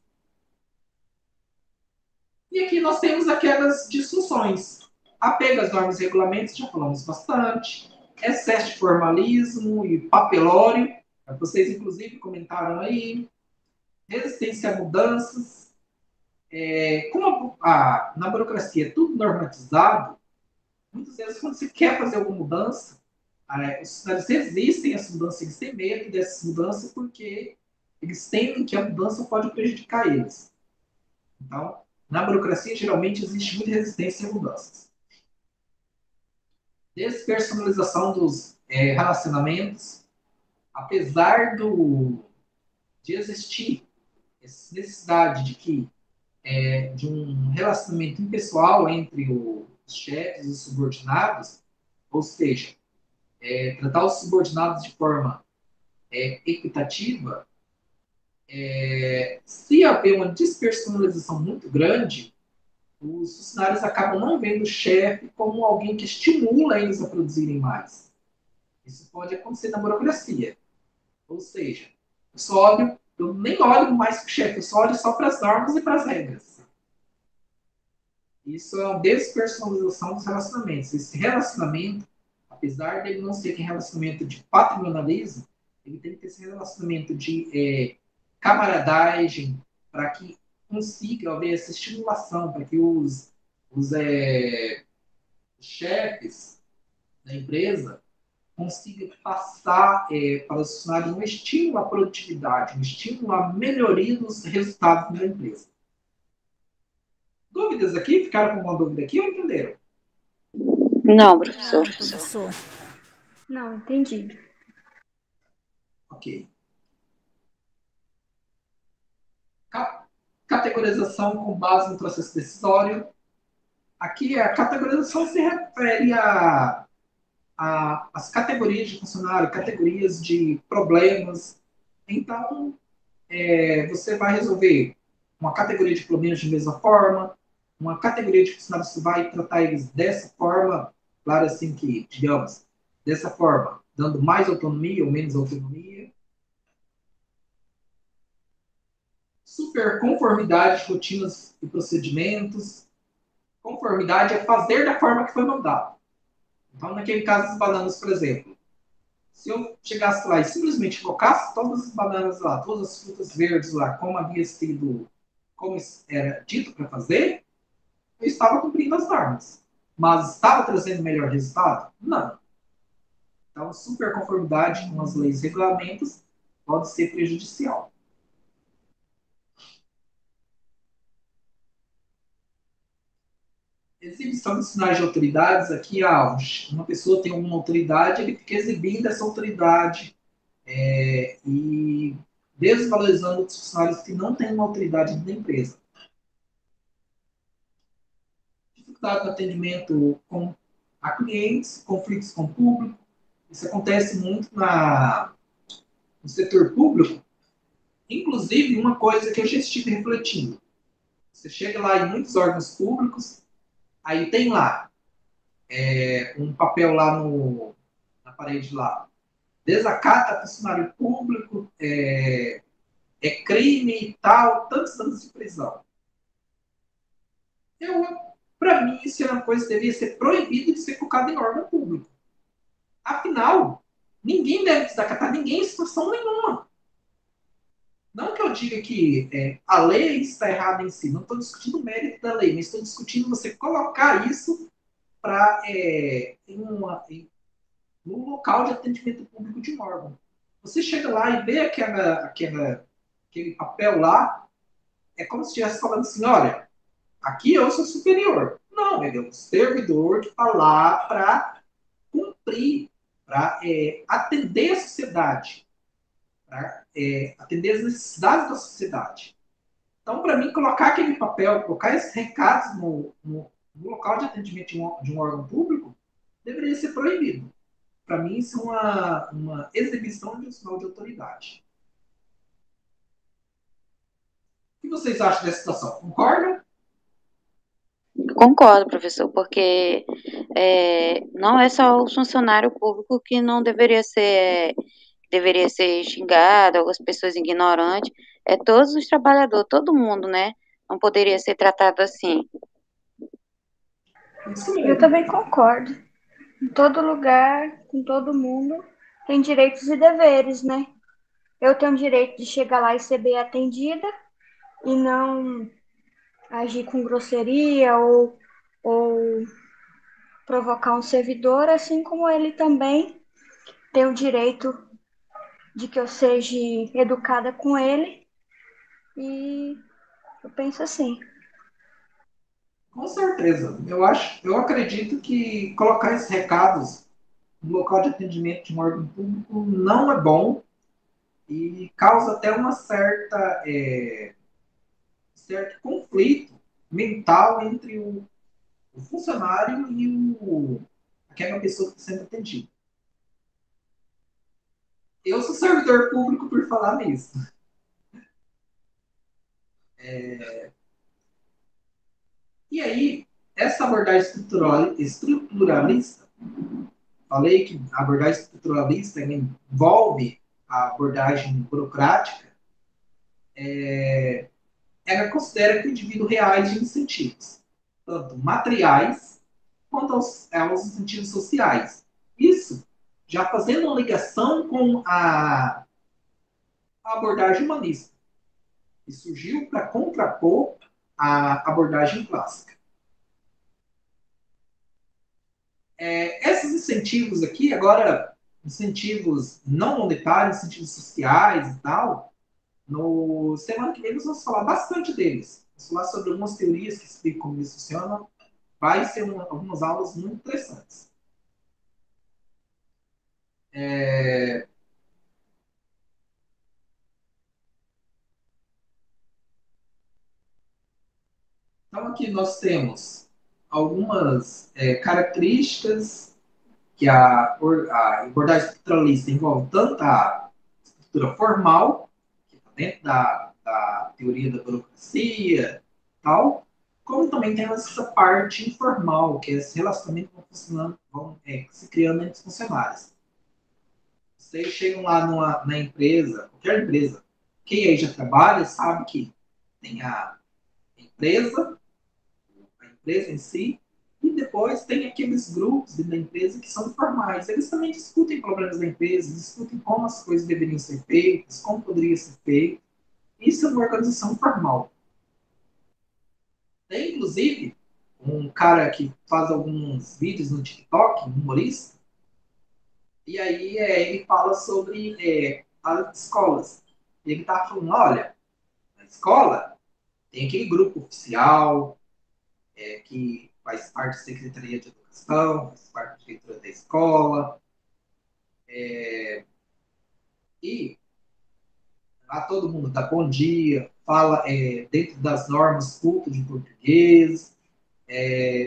E aqui nós temos aquelas disfunções. Apego às normas e regulamentos, já falamos bastante. Excesso de formalismo e papelório, vocês inclusive comentaram aí. Resistência a mudanças. Como na burocracia é tudo normatizado, muitas vezes quando você quer fazer alguma mudança, os funcionários resistem a essa mudança, eles têm medo dessa mudança porque eles temem que a mudança pode prejudicar eles. Então, na burocracia, geralmente, existe muita resistência a mudanças. Despersonalização dos relacionamentos. Apesar de existir essa necessidade de um relacionamento impessoal entre os chefes e os subordinados, ou seja, tratar os subordinados de forma equitativa, se haver uma despersonalização muito grande, os funcionários acabam não vendo o chefe como alguém que estimula eles a produzirem mais. Isso pode acontecer na burocracia. Ou seja, eu nem olho mais para o chefe, eu só olho só para as normas e para as regras. Isso é uma despersonalização dos relacionamentos. Esse relacionamento, apesar dele não ser um relacionamento de patrimonialismo, ele tem que ter esse relacionamento de camaradagem para que consiga haver essa estimulação, para que os chefes da empresa consigam passar para os funcionários um estímulo à produtividade, um estímulo à melhoria dos resultados da empresa. Dúvidas aqui? Ficaram com alguma dúvida aqui ou entenderam? Não, professor. Professor. Não, entendi. Ok. Categorização com base no processo decisório. Aqui a categorização se refere às categorias de funcionário, categorias de problemas. Então, você vai resolver uma categoria de problemas de mesma forma, uma categoria de funcionários que vai tratar eles dessa forma, claro assim que, digamos, dessa forma, dando mais autonomia ou menos autonomia. Superconformidade de rotinas e procedimentos. Conformidade é fazer da forma que foi mandado. Então, naquele caso das bananas, por exemplo, se eu chegasse lá e simplesmente colocasse todas as bananas lá, todas as frutas verdes lá, como havia sido, como era dito para fazer, eu estava cumprindo as normas. Mas estava trazendo melhor resultado? Não. Então, superconformidade com as leis e regulamentos pode ser prejudicial. Exibição de sinais de autoridades, aqui uma pessoa tem uma autoridade, ele fica exibindo essa autoridade e desvalorizando os funcionários que não têm uma autoridade da empresa. Dificuldade no atendimento a clientes, conflitos com o público. Isso acontece muito no setor público. Inclusive, uma coisa que eu já estive refletindo. Você chega lá em muitos órgãos públicos, aí tem lá um papel lá na parede lá. Desacata funcionário público, crime e tal, tantos anos de prisão. Para mim, isso é uma coisa que devia ser proibido de ser colocado em órgão público. Afinal, ninguém deve desacatar ninguém em situação nenhuma. Não que eu diga que a lei está errada em si, não estou discutindo o mérito da lei, mas estou discutindo você colocar isso num local de atendimento público de um órgão. Você chega lá e vê aquele papel lá, é como se estivesse falando assim, olha, aqui eu sou superior. Não, ele é um servidor que está lá para cumprir, para atender a sociedade, para atender as necessidades da sociedade. Então, para mim, colocar aquele papel, colocar esses recados no local de atendimento de um órgão público, deveria ser proibido. Para mim, isso é uma exibição de um sinal de autoridade. O que vocês acham dessa situação? Concordam? Concordo, professor, porque não é só o funcionário público que não deveria ser xingado, algumas pessoas ignorantes, é todos os trabalhadores, todo mundo, né? Não poderia ser tratado assim. Isso Eu mesmo. também concordo. Em todo lugar, com todo mundo, tem direitos e deveres, né? Eu tenho o direito de chegar lá e ser bem atendida e não agir com grosseria ou provocar um servidor, assim como ele também tem o direito de que eu seja educada com ele. E eu penso assim. Com certeza. Eu acredito que colocar esses recados no local de atendimento de um órgão público não é bom e causa até certo conflito mental entre o funcionário e aquela pessoa que está sendo atendida. Eu sou servidor público por falar nisso. E aí, essa abordagem estruturalista, falei que a abordagem estruturalista envolve a abordagem burocrática, ela considera que o indivíduo reage incentivos, tanto materiais quanto aos incentivos sociais. Isso já fazendo uma ligação com a abordagem humanista, que surgiu para contrapor a abordagem clássica. Esses incentivos aqui, agora, incentivos não monetários, incentivos sociais e tal, no semana que vem nós vamos falar bastante deles. Vamos falar sobre algumas teorias que explicam como isso funciona. Vai ser algumas aulas muito interessantes. Então, aqui nós temos algumas características que a abordagem estruturalista envolve tanto a estrutura formal, que está dentro da teoria da burocracia, tal, como também tem essa parte informal, que é esse relacionamento vão se criando entre os funcionários. Vocês chegam lá na empresa, qualquer empresa, quem aí já trabalha sabe que tem a empresa em si, e depois tem aqueles grupos da empresa que são formais. Eles também discutem problemas da empresa, discutem como as coisas deveriam ser feitas, como poderia ser feito. Isso é uma organização formal. Tem, inclusive, um cara que faz alguns vídeos no TikTok, um humorista, e aí ele fala sobre as escolas. E ele está falando, olha, na escola tem aquele grupo oficial, que faz parte da Secretaria de Educação, faz parte da Prefeitura da escola, e lá todo mundo dá bom dia, fala dentro das normas culto de português,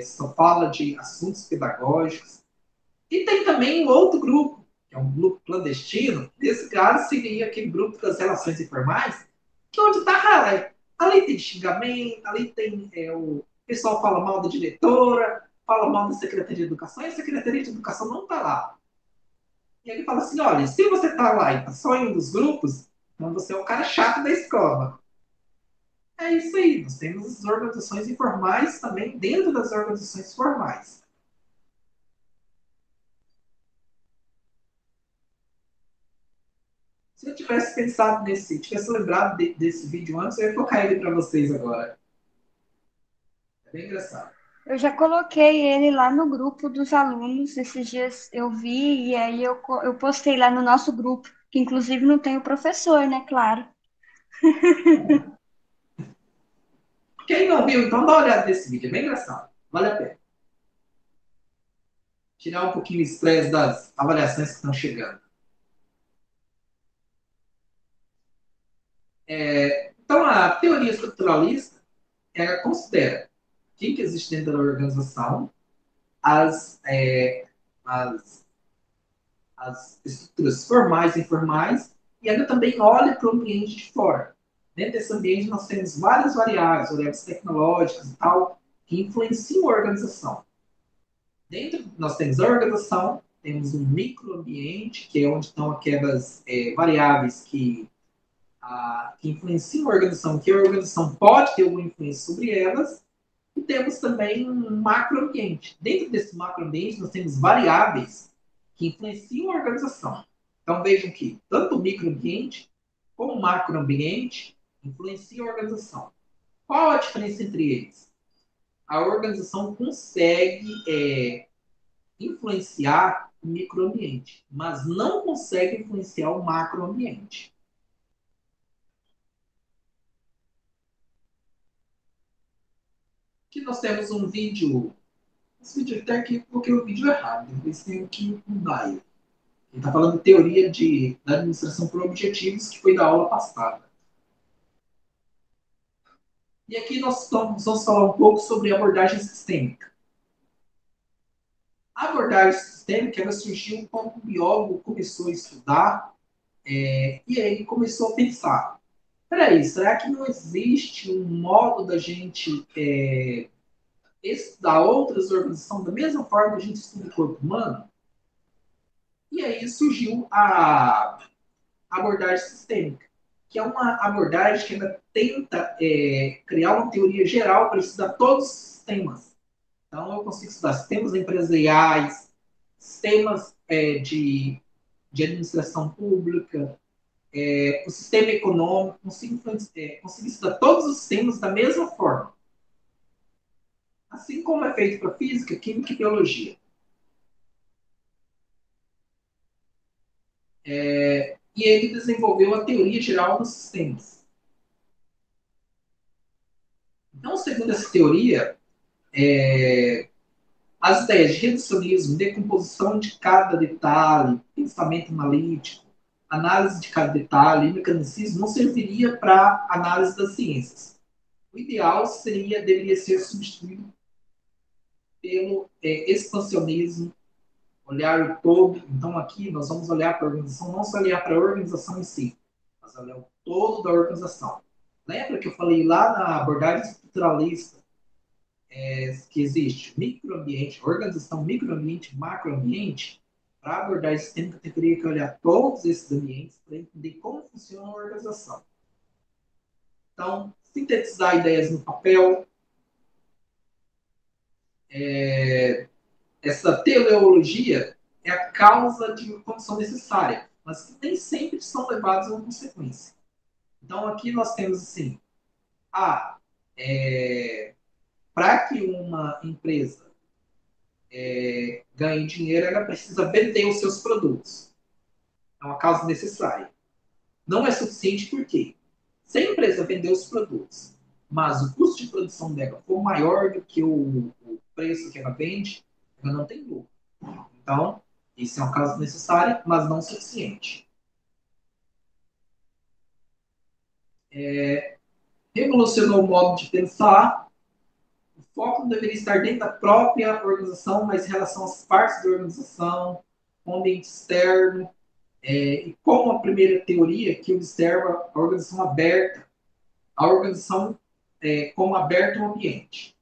só fala de assuntos pedagógicos. E tem também um outro grupo, que é um grupo clandestino. Nesse caso, seria aquele grupo das relações informais, que é onde está ali tem xingamento, ali tem o pessoal fala mal da diretora, fala mal da Secretaria de Educação, e a Secretaria de Educação não está lá. E ele fala assim, olha, se você está lá e está só em um dos grupos, então você é o cara chato da escola. É isso aí, nós temos as organizações informais também dentro das organizações formais. Se eu tivesse pensado tivesse lembrado desse vídeo antes, eu ia colocar ele para vocês agora. É bem engraçado. Eu já coloquei ele lá no grupo dos alunos. Esses dias eu vi e aí eu postei lá no nosso grupo, que inclusive não tem o professor, né? Claro. Quem não viu, então dá uma olhada nesse vídeo, é bem engraçado. Vale a pena. Tirar um pouquinho o estresse das avaliações que estão chegando. Então, a teoria estruturalista, ela considera que existe dentro da organização as estruturas formais e informais, e ela também olha para o ambiente de fora. Dentro desse ambiente, nós temos várias variáveis tecnológicas e tal, que influenciam a organização. Dentro, nós temos a organização, temos um microambiente, que é onde estão aquelas variáveis que influenciam a organização, que a organização pode ter alguma influência sobre elas, e temos também um macroambiente. Dentro desse macroambiente, nós temos variáveis que influenciam a organização. Então, vejam que tanto o microambiente como o macroambiente influenciam a organização. Qual a diferença entre eles? A organização consegue influenciar o microambiente, mas não consegue influenciar o macroambiente. Aqui nós temos um vídeo. Esse vídeo até aqui coloquei o vídeo errado, depois tenho que mudar ele. Ele está falando de teoria da administração por objetivos, que foi da aula passada. E aqui nós vamos falar um pouco sobre abordagem sistêmica. A abordagem sistêmica ela surgiu quando o biólogo começou a estudar e aí ele começou a pensar: peraí, será que não existe um modo da gente estudar outras organizações da mesma forma que a gente estuda o corpo humano? E aí surgiu a abordagem sistêmica, que é uma abordagem que ela tenta criar uma teoria geral para estudar todos os sistemas. Então, eu consigo estudar sistemas empresariais, sistemas de administração pública, o sistema econômico, consigo estudar todos os sistemas da mesma forma. Assim como é feito para física, química e biologia. E ele desenvolveu a teoria geral dos sistemas. Então, segundo essa teoria, as ideias de reducionismo, decomposição de cada detalhe, pensamento analítico, análise de cada detalhe e mecanicismo não serviria para análise das ciências. O ideal deveria ser substituído pelo expansionismo, olhar o todo. Então, aqui nós vamos olhar para a organização, não só olhar para a organização em si, mas olhar o todo da organização. Lembra que eu falei lá na abordagem estruturalista que existe microambiente, organização microambiente, macroambiente? Para abordar esse tema, eu teria que olhar todos esses ambientes para entender como funciona a organização. Então, sintetizar ideias no papel, essa teleologia é a causa de uma condição necessária, mas que nem sempre são levados a uma consequência. Então, aqui nós temos assim, para que uma empresa ganhe dinheiro, ela precisa vender os seus produtos. É uma causa necessária. Não é suficiente porque, se a empresa vender os produtos, mas o custo de produção dela for maior do que o preço que ela vende, ela não tem lucro. Então, isso é uma causa necessária, mas não suficiente. Revolucionou o modo de pensar. O foco não deveria estar dentro da própria organização, mas em relação às partes da organização, o ambiente externo, e como a primeira teoria que observa a organização aberta, a organização como aberto ao ambiente.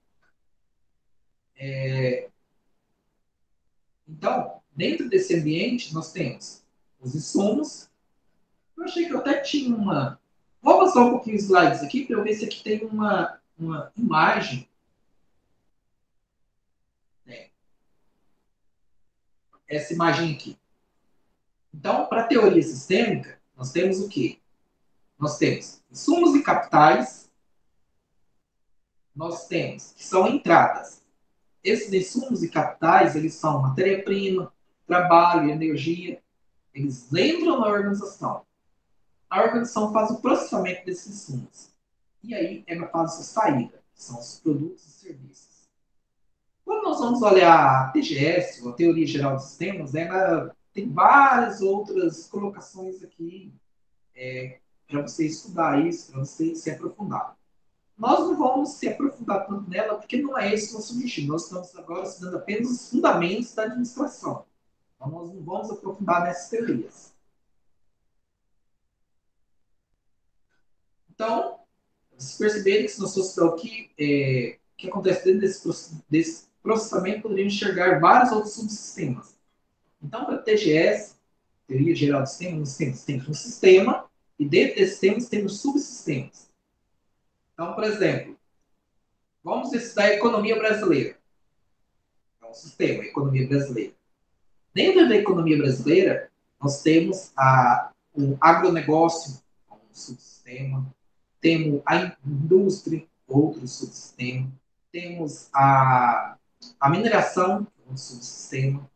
Então, dentro desse ambiente, nós temos os insumos. Eu achei que eu até tinha uma... Vou passar um pouquinho os slides aqui para eu ver se aqui tem uma imagem. Essa imagem aqui. Então, para a teoria sistêmica, nós temos o quê? Nós temos insumos e capitais. Nós temos que são entradas. Esses insumos e capitais, eles são matéria-prima, trabalho, energia. Eles entram na organização. A organização faz o processamento desses insumos. E aí, ela faz a sua saída, que são os produtos e serviços. Quando nós vamos olhar a TGS, a Teoria Geral dos Sistemas, ela tem várias outras colocações aqui para você estudar isso, para você se aprofundar. Nós não vamos se aprofundar tanto nela, porque não é esse o nosso objetivo. Nós estamos agora estudando apenas os fundamentos da administração. Então, nós não vamos aprofundar nessas teorias. Então, vocês perceberem que se nós fosse o que acontece dentro desse processamento, poderíamos enxergar vários outros subsistemas. Então, para a TGS, Teoria Geral dos Sistemas, nós temos um sistema, e dentro desses sistemas temos subsistemas. Então, por exemplo, vamos estudar a economia brasileira. É um sistema, a economia brasileira. Dentro da economia brasileira, nós temos o agronegócio, um subsistema. Temos a indústria, outro subsistema. Temos a mineração, um subsistema.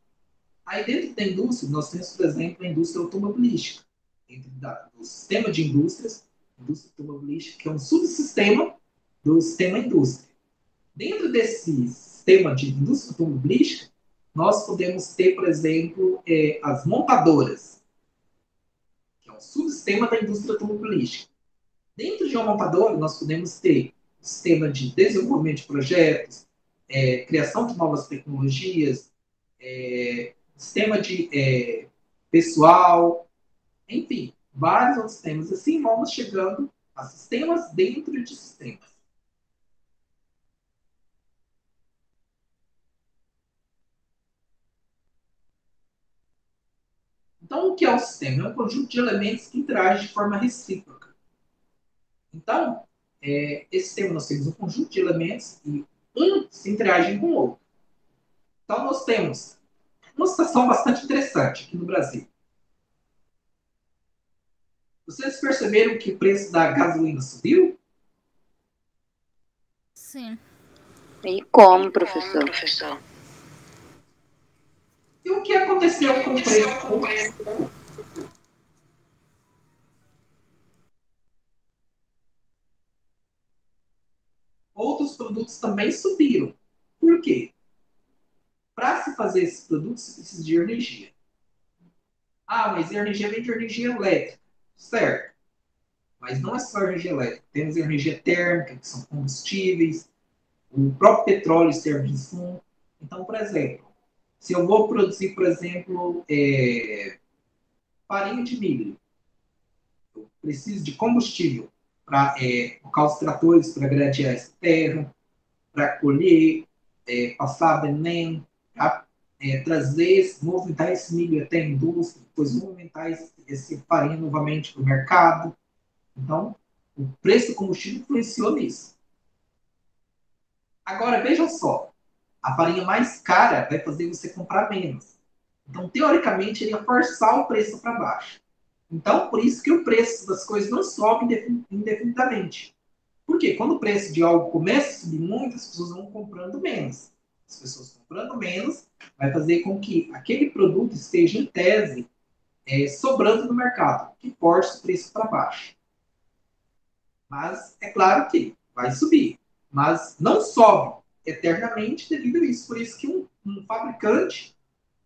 Aí, dentro da indústria, nós temos, por exemplo, a indústria automobilística. Dentro do sistema de indústrias, a indústria automobilística, que é um subsistema do sistema indústria. Dentro desse sistema de indústria automobilística, nós podemos ter, por exemplo, as montadoras, que é um subsistema da indústria automobilística. Dentro de uma montadora, nós podemos ter o sistema de desenvolvimento de projetos, criação de novas tecnologias, sistema de pessoal, enfim, vários outros sistemas. Assim, vamos chegando a sistemas dentro de sistemas. Então, o que é um sistema? É um conjunto de elementos que interagem de forma recíproca. Então, esse sistema nós temos um conjunto de elementos e um se interagem com o outro. Então, nós temos uma situação bastante interessante aqui no Brasil. Vocês perceberam que o preço da gasolina subiu? Sim. E como, professor? E o que aconteceu com o preço do combustível? Outros produtos também subiram. Por quê? Para se fazer esses produtos, se precisa de energia. Ah, mas a energia vem de energia elétrica. Certo. Mas não é só energia elétrica. Temos energia térmica, que são combustíveis. O próprio petróleo serve de insumo. Então, por exemplo, se eu vou produzir, por exemplo, farinha de milho, eu preciso de combustível para colocar os tratores para gradear essa terra, para colher, passar veneno, para trazer, movimentar esse milho até a indústria, depois movimentar esse farinha novamente para o mercado. Então, o preço do combustível influenciou nisso. Agora, vejam só, a farinha mais cara vai fazer você comprar menos. Então, teoricamente, ele ia forçar o preço para baixo. Então, por isso que o preço das coisas não sobe indefinidamente. Por quê? Quando o preço de algo começa a subir muito, as pessoas vão comprando menos. As pessoas comprando menos vai fazer com que aquele produto esteja, em tese, sobrando no mercado, que força o preço para baixo. Mas é claro que vai subir. Mas não sobe eternamente devido a isso. Por isso que um fabricante,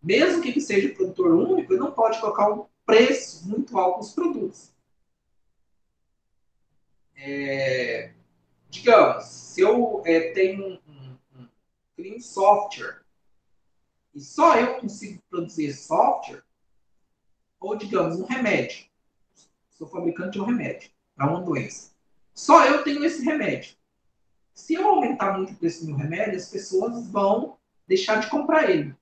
mesmo que ele seja produtor único, ele não pode colocar um preço muito alto nos produtos. Digamos, se eu tenho crio um software e só eu consigo produzir esse software, ou digamos, um remédio. Sou fabricante de um remédio para uma doença. Só eu tenho esse remédio. Se eu aumentar muito o preço do meu remédio, as pessoas vão deixar de comprar ele.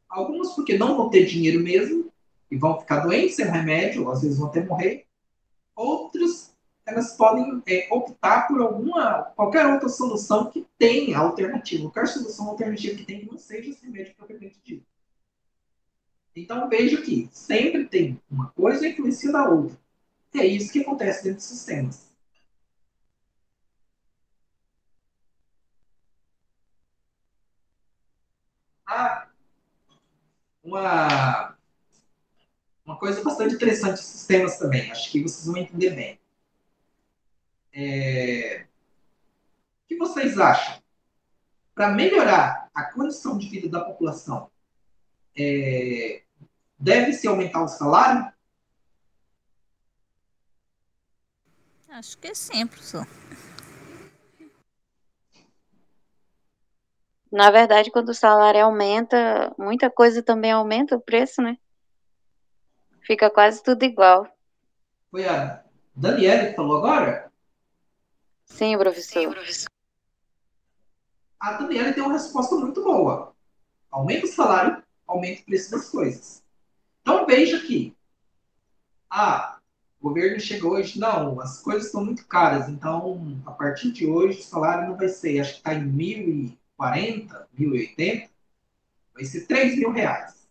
Algumas porque não vão ter dinheiro mesmo e vão ficar doentes sem remédio, ou às vezes vão até morrer. Outros, elas podem optar por qualquer outra solução que tenha alternativa. Qualquer solução alternativa que tenha que não seja esse remédio propriamente dito. Então veja que sempre tem uma coisa influenciando a outra. E é isso que acontece dentro dos sistemas. Uma coisa bastante interessante dos sistemas também, acho que vocês vão entender bem. O que vocês acham? Para melhorar a condição de vida da população, deve-se aumentar o salário? Acho que sim, professor. Na verdade, quando o salário aumenta, muita coisa também aumenta o preço, né? Fica quase tudo igual. Foi a Daniela que falou agora? Sim, professor. A Daniela tem uma resposta muito boa. Aumenta o salário, aumenta o preço das coisas. Então veja aqui. O governo chegou hoje, não, as coisas estão muito caras, então a partir de hoje o salário não vai ser, acho que está em 1.040, 1.080, vai ser 3 mil reais.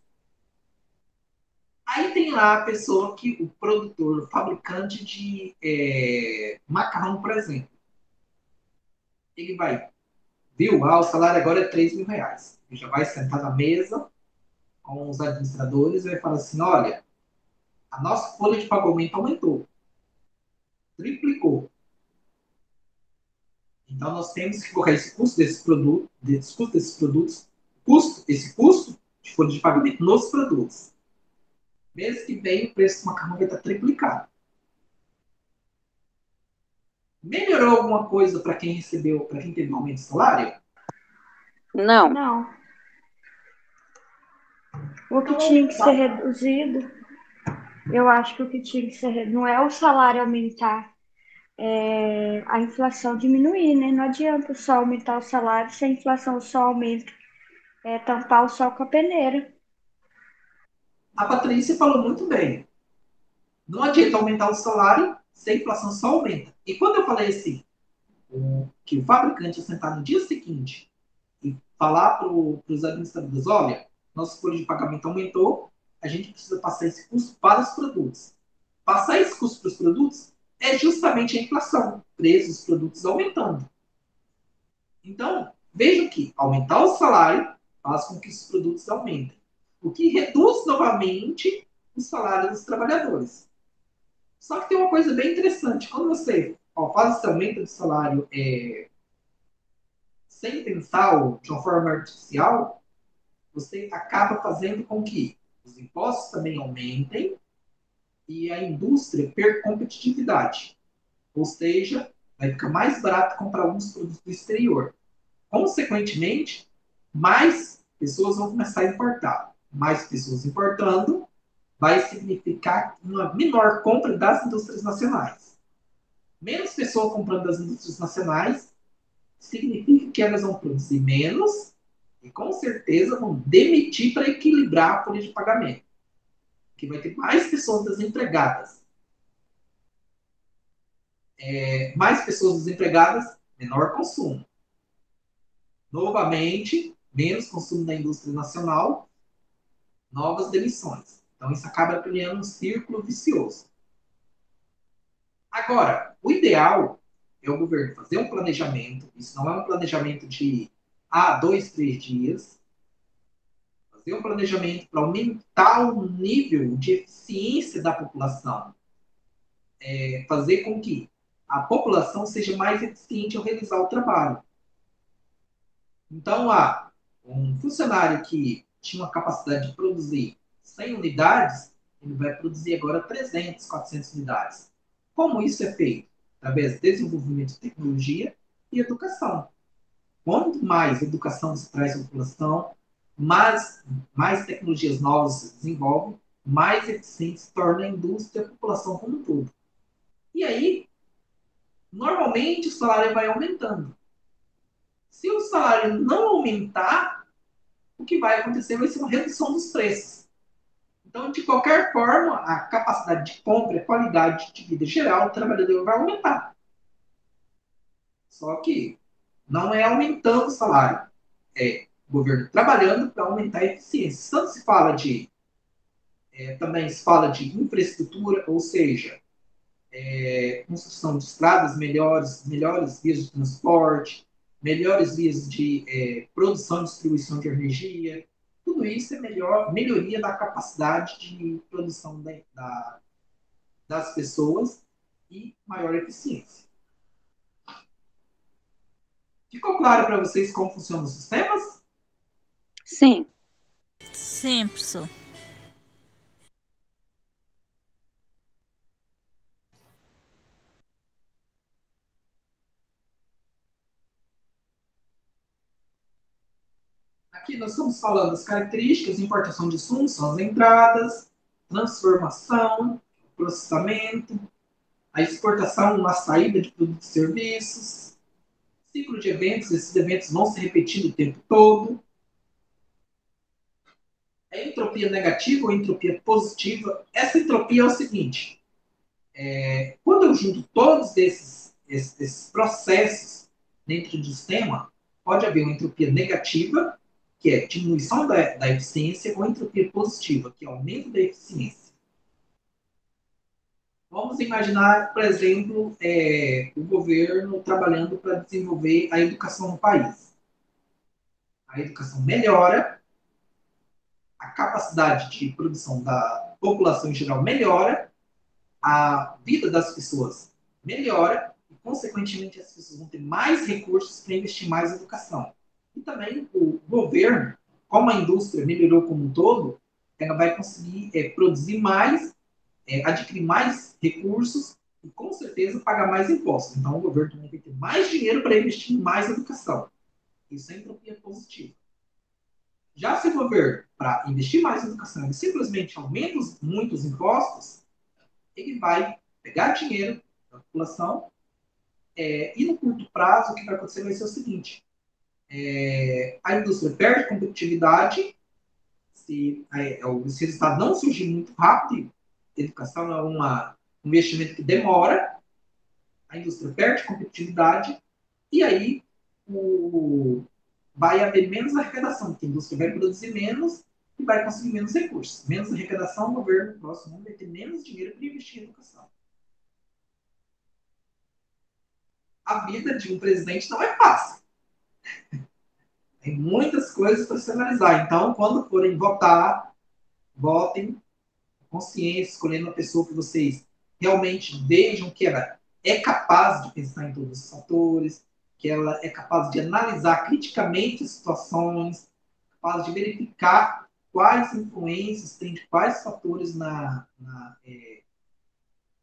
Aí tem lá a pessoa o produtor, o fabricante de macarrão, por exemplo. Ele vai, viu? O salário agora é 3 mil reais. Ele já vai sentar na mesa com os administradores e vai falar assim, olha, a nossa folha de pagamento aumentou, triplicou. Então nós temos que colocar esse custo desses produtos, esse custo de folha de pagamento nos produtos. Mês que vem o preço do macarrão vai estar triplicado. Melhorou alguma coisa para quem teve um aumento de salário? Não. Não. O que tinha que ser reduzido, eu acho que o que tinha que ser reduzido não é o salário aumentar, é a inflação diminuir, né? Não adianta só aumentar o salário se a inflação só aumenta, tampar o sol com a peneira. A Patrícia falou muito bem. Não adianta aumentar o salário se a inflação só aumenta. E quando eu falei assim, que o fabricante ia sentar no dia seguinte e falar para os administradores, olha, nosso folha de pagamento aumentou, a gente precisa passar esse custo para os produtos. Passar esse custo para os produtos é justamente a inflação, preços dos produtos aumentando. Então, vejam que aumentar o salário faz com que os produtos aumentem, o que reduz novamente o salário dos trabalhadores. Só que tem uma coisa bem interessante, quando você faz esse aumento de salário sem pensar ou de uma forma artificial, você acaba fazendo com que os impostos também aumentem e a indústria perca competitividade. Ou seja, vai ficar mais barato comprar alguns produtos do exterior. Consequentemente, mais pessoas vão começar a importar. Mais pessoas importando vai significar uma menor compra das indústrias nacionais. Menos pessoas comprando das indústrias nacionais significa que elas vão produzir menos e, com certeza, vão demitir para equilibrar a folha de pagamento. Que vai ter mais pessoas desempregadas. Mais pessoas desempregadas, menor consumo. Novamente, menos consumo da indústria nacional, novas demissões. Então, isso acaba criando um círculo vicioso. Agora, o ideal é o governo fazer um planejamento. Isso não é um planejamento de 2, 3 dias. Fazer um planejamento para aumentar o nível de eficiência da população. Fazer com que a população seja mais eficiente ao realizar o trabalho. Então, um funcionário que tinha uma capacidade de produzir 100 unidades, ele vai produzir agora 300, 400 unidades. Como isso é feito? Através de desenvolvimento de tecnologia e educação. Quanto mais educação se traz à população, mais tecnologias novas se desenvolvem, mais eficiente se torna a indústria e a população como um todo. E aí, normalmente o salário vai aumentando. Se o salário não aumentar, o que vai acontecer vai ser uma redução dos preços. Então, de qualquer forma, a capacidade de compra, a qualidade de vida geral do trabalhador vai aumentar. Só que não é aumentando o salário, é o governo trabalhando para aumentar a eficiência. Tanto se fala também se fala de infraestrutura, ou seja, construção de estradas melhores vias de transporte, melhores vias de produção e distribuição de energia. Tudo isso é melhoria da capacidade de produção das pessoas e maior eficiência. Ficou claro para vocês como funcionam os sistemas? Sim. Sim, professor. Aqui nós estamos falando das características de importação de insumos, são as entradas, transformação, processamento, a exportação, a saída de produtos e serviços, ciclo de eventos, esses eventos vão se repetindo o tempo todo. A entropia negativa ou entropia positiva, essa entropia é o seguinte, quando eu junto todos esses processos dentro do sistema, pode haver uma entropia negativa, que é diminuição da eficiência, ou entropia positiva, que é aumento da eficiência. Vamos imaginar, por exemplo, o governo trabalhando para desenvolver a educação no país. A educação melhora, a capacidade de produção da população em geral melhora, a vida das pessoas melhora e, consequentemente, as pessoas vão ter mais recursos para investir mais em educação. E também o governo, como a indústria melhorou como um todo, ela vai conseguir produzir mais, adquirir mais recursos e, com certeza, pagar mais impostos. Então, o governo também vai ter mais dinheiro para investir em mais educação. Isso é entropia positiva. Já se o governo, para investir mais em educação, ele simplesmente aumenta muitos impostos, ele vai pegar dinheiro da população e, no curto prazo, o que vai acontecer vai ser o seguinte: a indústria perde competitividade, se esse resultado não surgir muito rápido, educação é um investimento que demora, a indústria perde competitividade, e aí vai haver menos arrecadação, porque a indústria vai produzir menos, e vai conseguir menos recursos. Menos arrecadação, o governo no próximo ano vai ter menos dinheiro para investir em educação. A vida de um presidente não é fácil. Tem muitas coisas para se analisar. Então, quando forem votar, votem com consciência, escolhendo uma pessoa que vocês realmente vejam que ela é capaz de pensar em todos os fatores, que ela é capaz de analisar criticamente as situações, capaz de verificar quais influências tem de quais fatores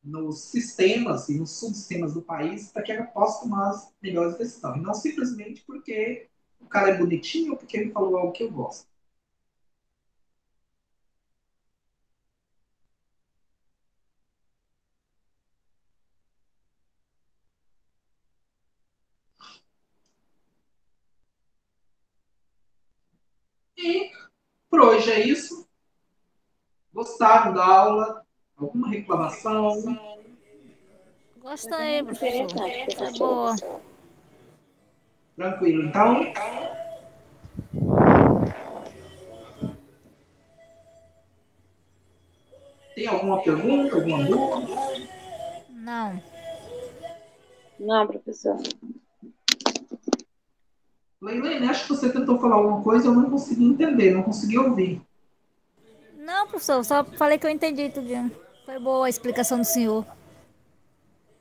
nos sistemas e nos subsistemas do país para que ela possa tomar as melhores decisões. E não simplesmente porque o cara é bonitinho ou porque ele falou algo que eu gosto. E por hoje é isso. Gostaram da aula? Alguma reclamação? Gostei, professor. Interessante, Tá boa. Tranquilo, então? Tem alguma pergunta, alguma dúvida? Não. Não, professor. Leilene, acho que você tentou falar alguma coisa e eu não consegui entender, não consegui ouvir. Não, professor, só falei que eu entendi tudo. Foi boa a explicação do senhor.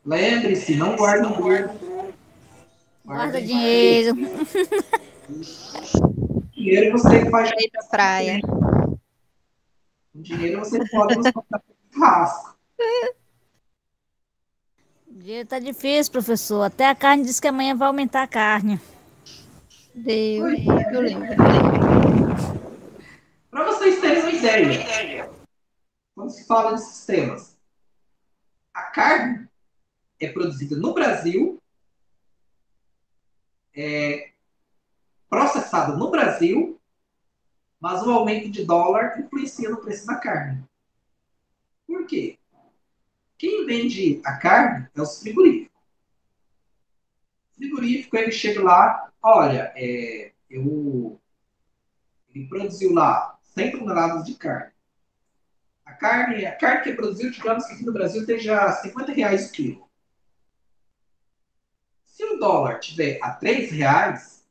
Lembre-se, não guarde dinheiro. Guarda dinheiro. Dinheiro você faz Pra ir pra praia. com dinheiro você pode nos comprar churrasco. O dinheiro tá difícil, professor. Até a carne diz que amanhã vai aumentar a carne. Deus, eu lembro. Para vocês terem uma ideia, quando se fala de sistemas, a carne é produzida no Brasil, é processada no Brasil, mas o aumento de dólar influencia no preço da carne. Por quê? Quem vende a carne é os frigoríficos. O frigorífico, ele chega lá, olha, ele produziu lá 100 toneladas de carne. A carne que é produzida, digamos que aqui no Brasil esteja R$ 50 o quilo. Se o dólar estiver a R$ 3,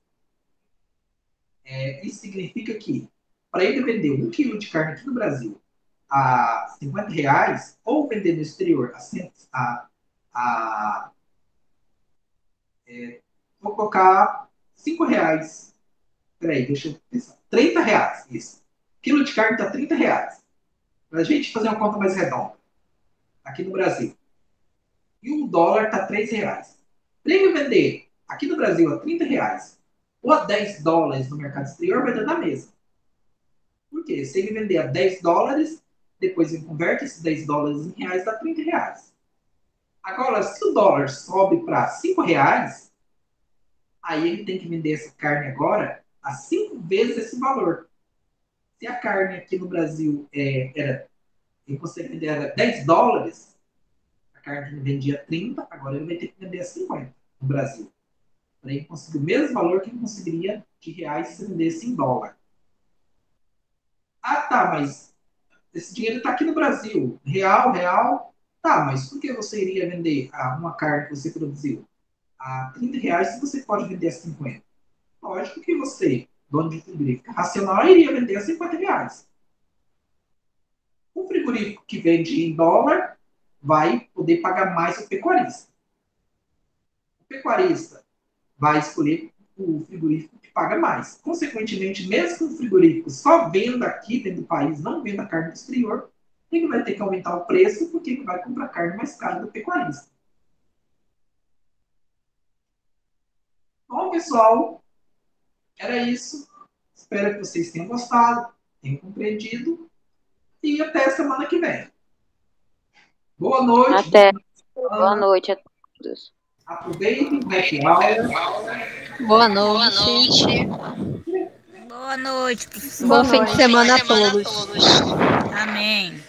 isso significa que para ele vender 1 quilo de carne aqui no Brasil a R$ 50, ou vender no exterior vou colocar R$ 5. Peraí, deixa eu pensar. R$ 30, isso. Quilo de carne está R$ 30. Para a gente fazer uma conta mais redonda, aqui no Brasil. E o dólar está R$ 3. Para ele vender aqui no Brasil a R$ 30 ou a $10 no mercado exterior, vai dar na mesma. Por quê? Se ele vender a $10, depois ele converte esses $10 em reais, dá R$ 30. Agora, se o dólar sobe para R$ 5, aí ele tem que vender essa carne agora a 5 vezes esse valor. Se a carne aqui no Brasil ele consegue vender a $10, a carne que ele vendia a 30, agora ele vai ter que vender a 50 no Brasil. Para ele conseguir o mesmo valor que ele conseguiria de reais se vendesse em dólar. Ah, tá, mas esse dinheiro está aqui no Brasil. Real. Tá, mas por que você iria vender uma carne que você produziu a R$ 30 se você pode vender a 50? Lógico que você, dono de frigorífico racional, iria vender a R$ 50. O frigorífico que vende em dólar vai poder pagar mais o pecuarista. O pecuarista vai escolher o frigorífico que paga mais. Consequentemente, mesmo que o frigorífico só venda aqui dentro do país, não venda carne do exterior, ele vai ter que aumentar o preço porque ele vai comprar carne mais cara do pecuarista. Bom, pessoal, era isso. Espero que vocês tenham gostado, tenham compreendido. E até semana que vem. Boa noite. Até. Boa noite a todos. Aproveitem o happy hour. Boa noite. Boa noite, professor. Bom fim de semana a todos. Amém.